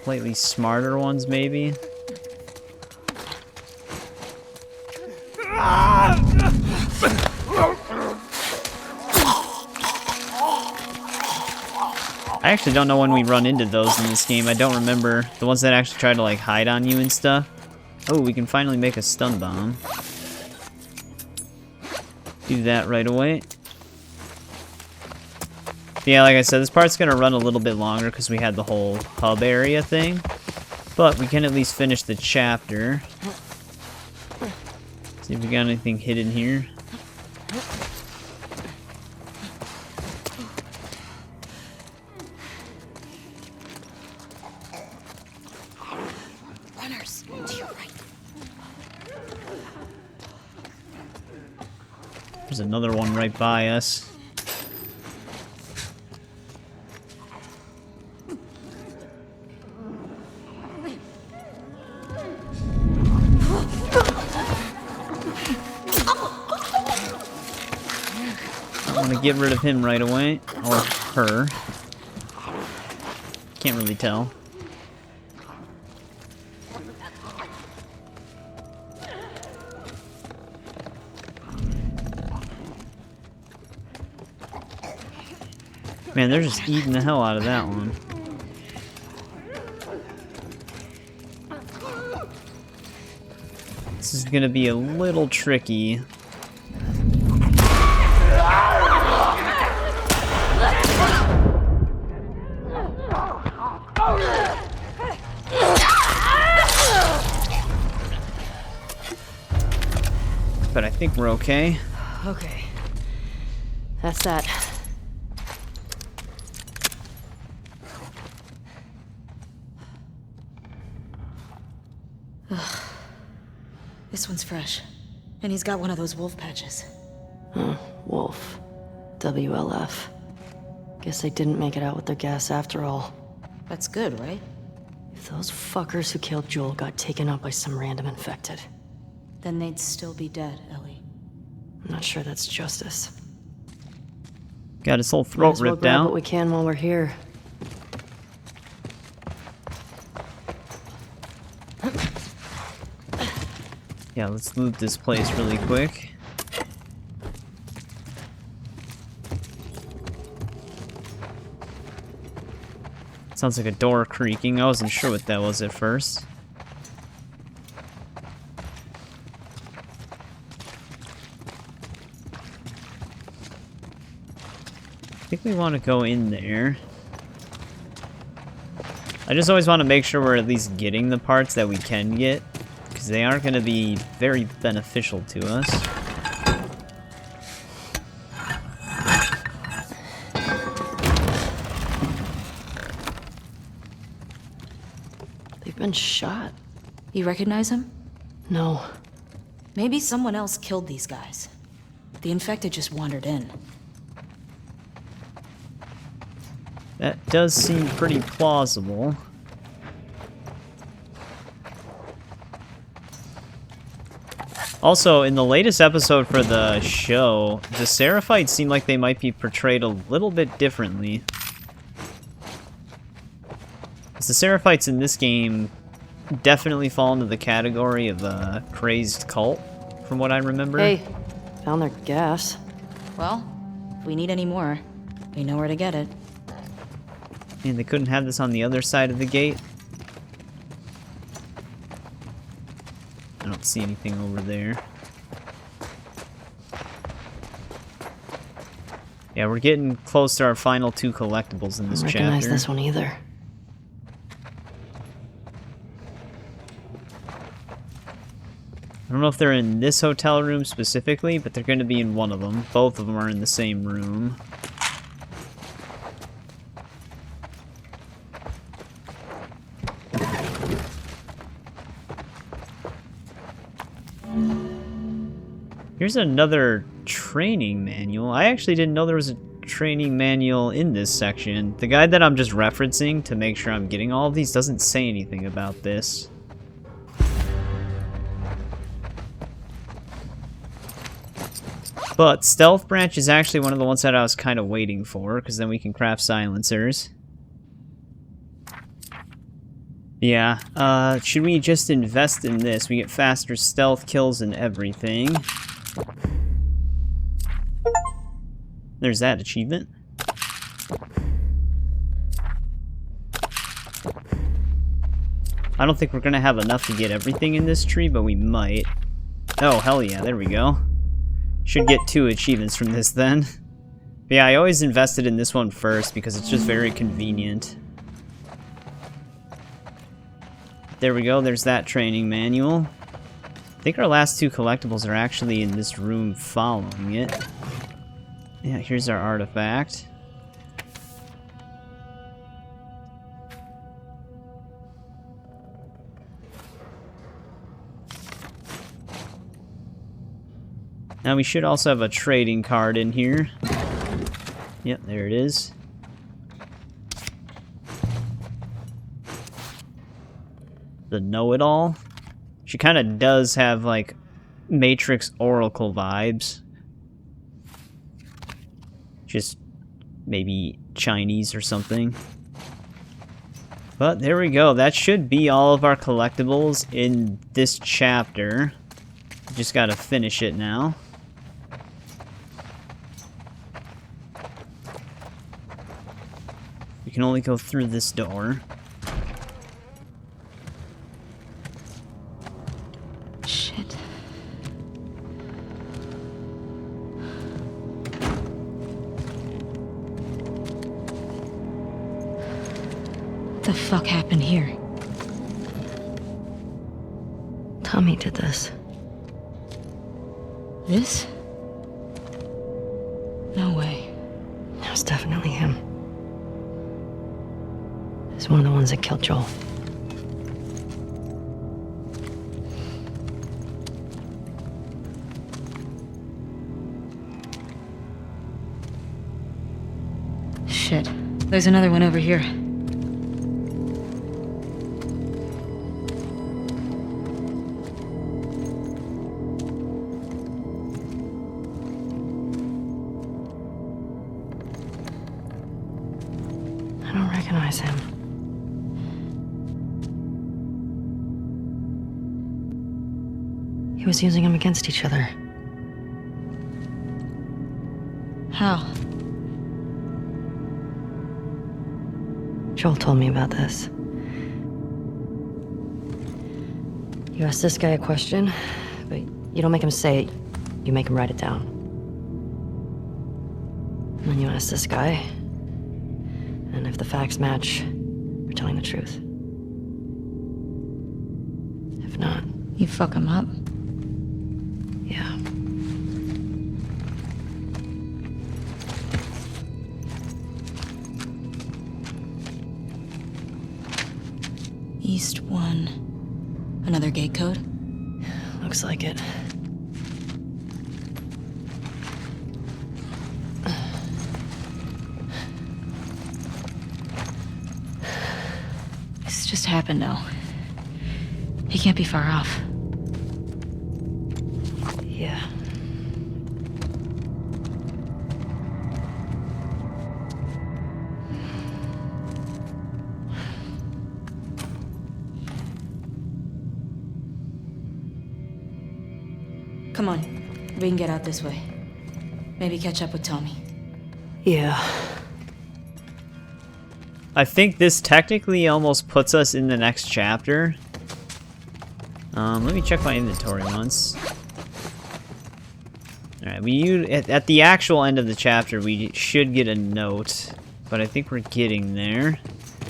slightly smarter ones, maybe? I actually don't know when we run into those in this game. I don't remember. The ones that actually try to, like, hide on you and stuff. Oh, we can finally make a stun bomb. Do that right away. Yeah, like I said, this part's gonna run a little bit longer because we had the whole hub area thing. But we can at least finish the chapter. See if we got anything hidden here. Runners, to your right. There's another one right by us. I want to get rid of him right away. Or her. Can't really tell. Man, they're just eating the hell out of that one. This is gonna be a little tricky. But I think we're okay. Okay. That's that. This one's fresh. And he's got one of those wolf patches. Wolf. W.L.F. Guess they didn't make it out with their gas after all. That's good, right? If those fuckers who killed Joel got taken out by some random infected, Then they'd still be dead, Ellie. I'm not sure that's justice. Got his whole Might throat as well ripped grab out. what we can while we're here. Yeah, let's loot this place really quick. Sounds like a door creaking. I wasn't sure what that was at first. I think we want to go in there. I just always want to make sure we're at least getting the parts that we can get, because they aren't going to be very beneficial to us. They've been shot. You recognize him? No. Maybe someone else killed these guys. The infected just wandered in. That does seem pretty plausible. Also, in the latest episode for the show, the Seraphites seem like they might be portrayed a little bit differently. The Seraphites in this game definitely fall into the category of a crazed cult, from what I remember. Hey, found their gas. Well, if we need any more, we know where to get it. And they couldn't have this on the other side of the gate. I don't see anything over there. Yeah, we're getting close to our final 2 collectibles in this I don't recognize chapter. this one either. don't know if they're in this hotel room specifically, but they're going to be in one of them. Both of them are in the same room. Here's another training manual. I actually didn't know there was a training manual in this section. The guide that I'm just referencing to make sure I'm getting all of these doesn't say anything about this. But Stealth Branch is actually one of the ones that I was kind of waiting for, because then we can craft silencers. Yeah, should we just invest in this? We get faster stealth kills and everything. There's that achievement. I don't think we're gonna have enough to get everything in this tree, but we might. Oh, hell yeah, there we go. Should get 2 achievements from this then. But yeah, I always invested in this one first because it's just very convenient. There we go, there's that training manual. I think our last 2 collectibles are actually in this room following it. Yeah, here's our artifact. Now we should also have a trading card in here. Yep, there it is. The know-it-all. She kind of does have, like, Matrix Oracle vibes. Just maybe Chinese or something. But there we go. That should be all of our collectibles in this chapter. Just gotta finish it now. We can only go through this door. Shit. What the fuck happened here? Tommy did this. This? No way. It was definitely him. He's one of the ones that killed Joel. Shit. There's another one over here. I don't recognize him. He was using them against each other. How? Joel told me about this. You ask this guy a question, but you don't make him say it, you make him write it down. And then you ask this guy, and if the facts match, you're telling the truth. If not, You fuck him up? yeah. East 1. Another gate code? Looks like it. This just happened now. He can't be far off. Yeah. Come on. We can get out this way. Maybe catch up with Tommy. Yeah. I think this technically almost puts us in the next chapter. Let me check my inventory once. Alright, at the actual end of the chapter, we should get a note. But I think we're getting there.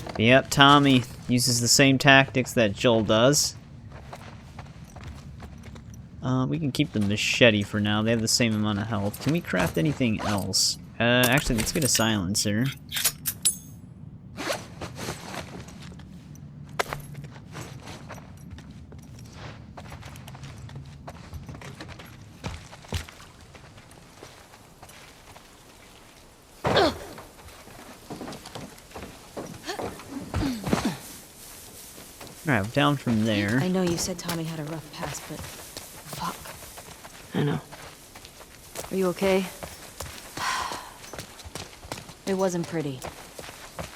But yep, Tommy uses the same tactics that Joel does. We can keep the machete for now. They have the same amount of health. Can we craft anything else? Actually, let's get a silencer. Alright, down from there. I know you said Tommy had a rough past, but fuck. I know. Are you okay? It wasn't pretty.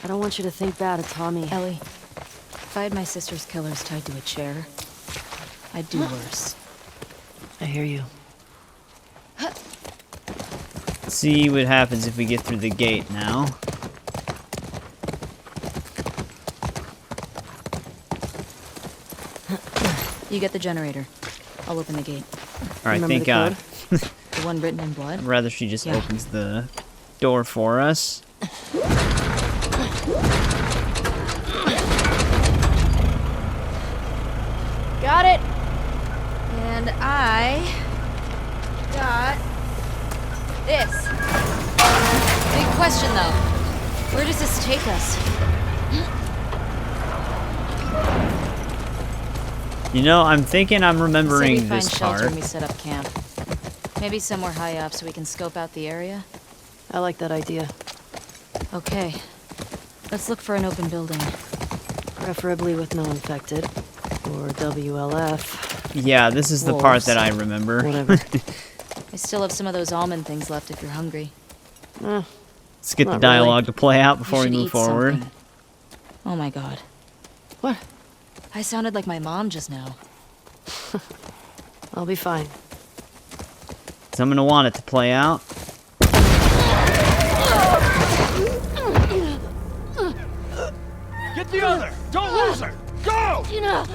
I don't want you to think bad of Tommy. Ellie, if I had my sister's killers tied to a chair, I'd do worse. I hear you. See what happens if we get through the gate now. You get the generator. I'll open the gate. Alright, Remember thank the God. code? The one written in blood? I'd rather she just Yeah. opens the door for us. Got it! And I got this. Big question though. Where does this take us? You know, I'm thinking I'm Say we remembering find this shelter part. when we set up camp. Maybe somewhere high up so we can scope out the area. I like that idea. Okay. Let's look for an open building. Preferably with no infected. Or W.L.F. Yeah, this is the part Wolves. that I remember. Whatever. I still have some of those almond things left if you're hungry. Let's get the Not dialogue to play out You before we should move eat forward. something. Oh my god. What? I sounded like my mom just now. I'll be fine. So I'm gonna want it to play out. Get the other! Don't lose her! Go! Dina!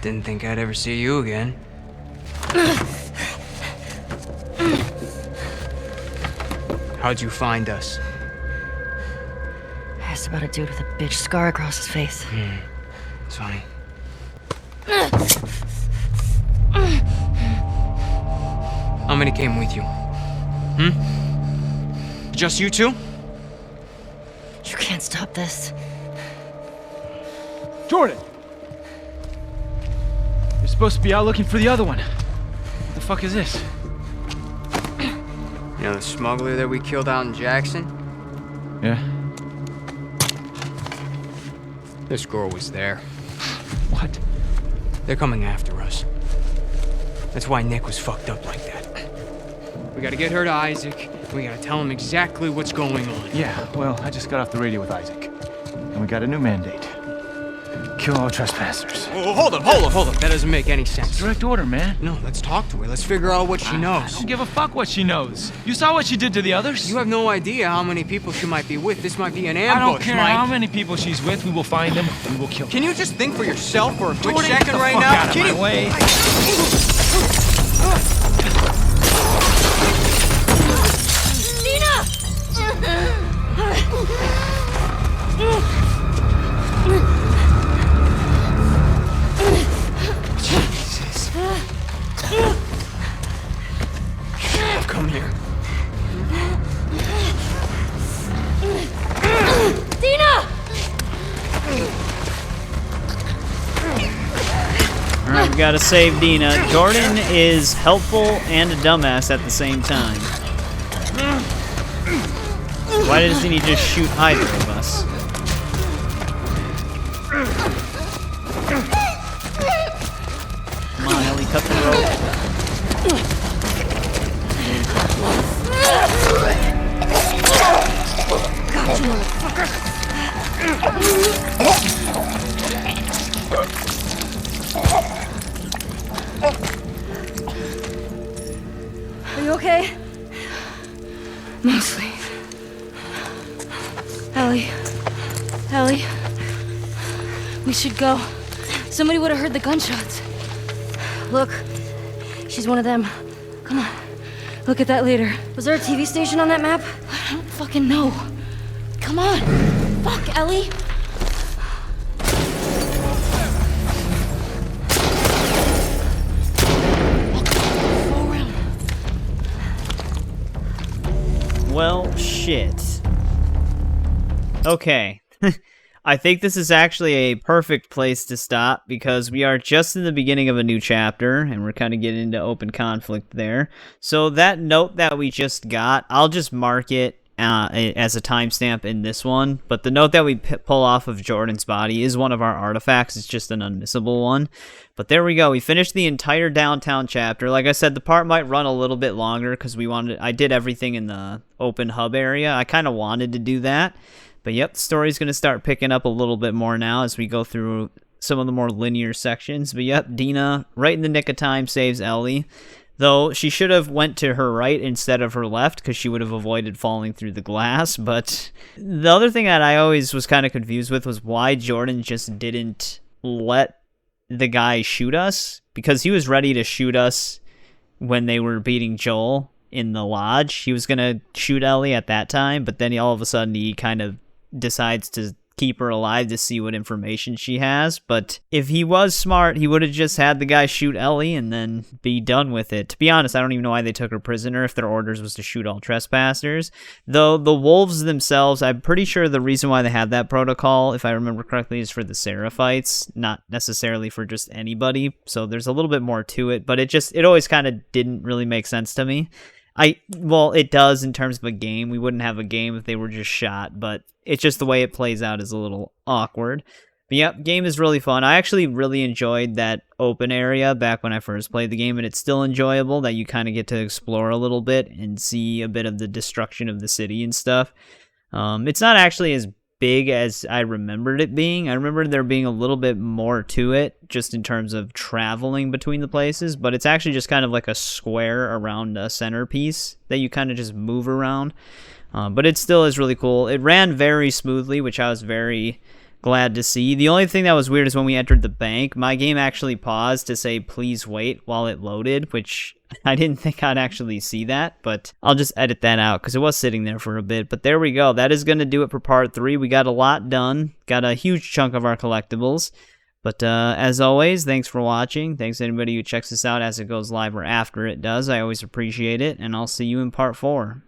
Didn't think I'd ever see you again. How'd you find us? I asked about a dude with a bitch scar across his face. It's funny. How many came with you? Just you two? You can't stop this. Jordan! You're supposed to be out looking for the other one. What the fuck is this? You know the smuggler that we killed out in Jackson? Yeah? This girl was there. What? They're coming after us. That's why Nick was fucked up like that. We gotta get her to Isaac, and we gotta tell him exactly what's going on. Yeah, well, I just got off the radio with Isaac. And we got a new mandate. Kill all trespassers. Oh, hold up. That doesn't make any sense. Direct order, man. No, let's talk to her. Let's figure out what she I knows. don't give a fuck what she knows. You saw what she did to the others? You have no idea how many people she might be with. This might be an I ambush, don't care Mike. how many people she's with. We will find them. We will kill them. Can you just think for yourself for a quick Jordan, second get the right fuck now? out of Can my you- way. Jesus. Come here. Dina! Alright, we gotta save Dina. Jordan is helpful and a dumbass at the same time. Why doesn't he just shoot either of us? Come on, Ellie, cut the rope. Ellie, we should go. Somebody would have heard the gunshots. Look, she's one of them. Come on, look at that later. Was there a TV station on that map? I don't fucking know. Come on. Fuck, Ellie. Go around. Well, shit. Okay. I think this is actually a perfect place to stop because we are just in the beginning of a new chapter and we're kind of getting into open conflict there. So that note that we just got, I'll just mark it as a timestamp in this one. But the note that we pull off of Jordan's body is one of our artifacts. It's just an unmissable one. But there we go. We finished the entire downtown chapter. Like I said, the part might run a little bit longer because I did everything in the open hub area. I kind of wanted to do that. But yep, the story's going to start picking up a little bit more now as we go through some of the more linear sections. But yep, Dina, right in the nick of time, saves Ellie. Though she should have went to her right instead of her left because she would have avoided falling through the glass. But the other thing that I always was kind of confused with was why Jordan just didn't let the guy shoot us. Because he was ready to shoot us when they were beating Joel in the lodge. He was going to shoot Ellie at that time, but then all of a sudden he kind of decides to keep her alive to see what information she has. But if he was smart, he would have just had the guy shoot Ellie and then be done with it. To be honest, I don't even know why they took her prisoner if their orders was to shoot all trespassers. Though the wolves themselves, I'm pretty sure the reason why they had that protocol, if I remember correctly, is for the Seraphites, not necessarily for just anybody. So there's a little bit more to it, but it always kind of didn't really make sense to me. Well, it does in terms of a game. We wouldn't have a game if they were just shot, but it's just the way it plays out is a little awkward. But yep, game is really fun. I actually really enjoyed that open area back when I first played the game, and it's still enjoyable that you kind of get to explore a little bit and see a bit of the destruction of the city and stuff. It's not actually as big as I remembered it being. I remember there being a little bit more to it just in terms of traveling between the places, but it's actually just kind of like a square around a centerpiece that you kind of just move around. But it still is really cool. It ran very smoothly, which I was very glad to see. The only thing that was weird is when we entered the bank, my game actually paused to say please wait while it loaded, which I didn't think I'd actually see that, but I'll just edit that out because it was sitting there for a bit. But there we go. That is going to do it for part 3. We got a lot done. Got a huge chunk of our collectibles. But as always, thanks for watching. Thanks to anybody who checks this out as it goes live or after it does. I always appreciate it, and I'll see you in part 4.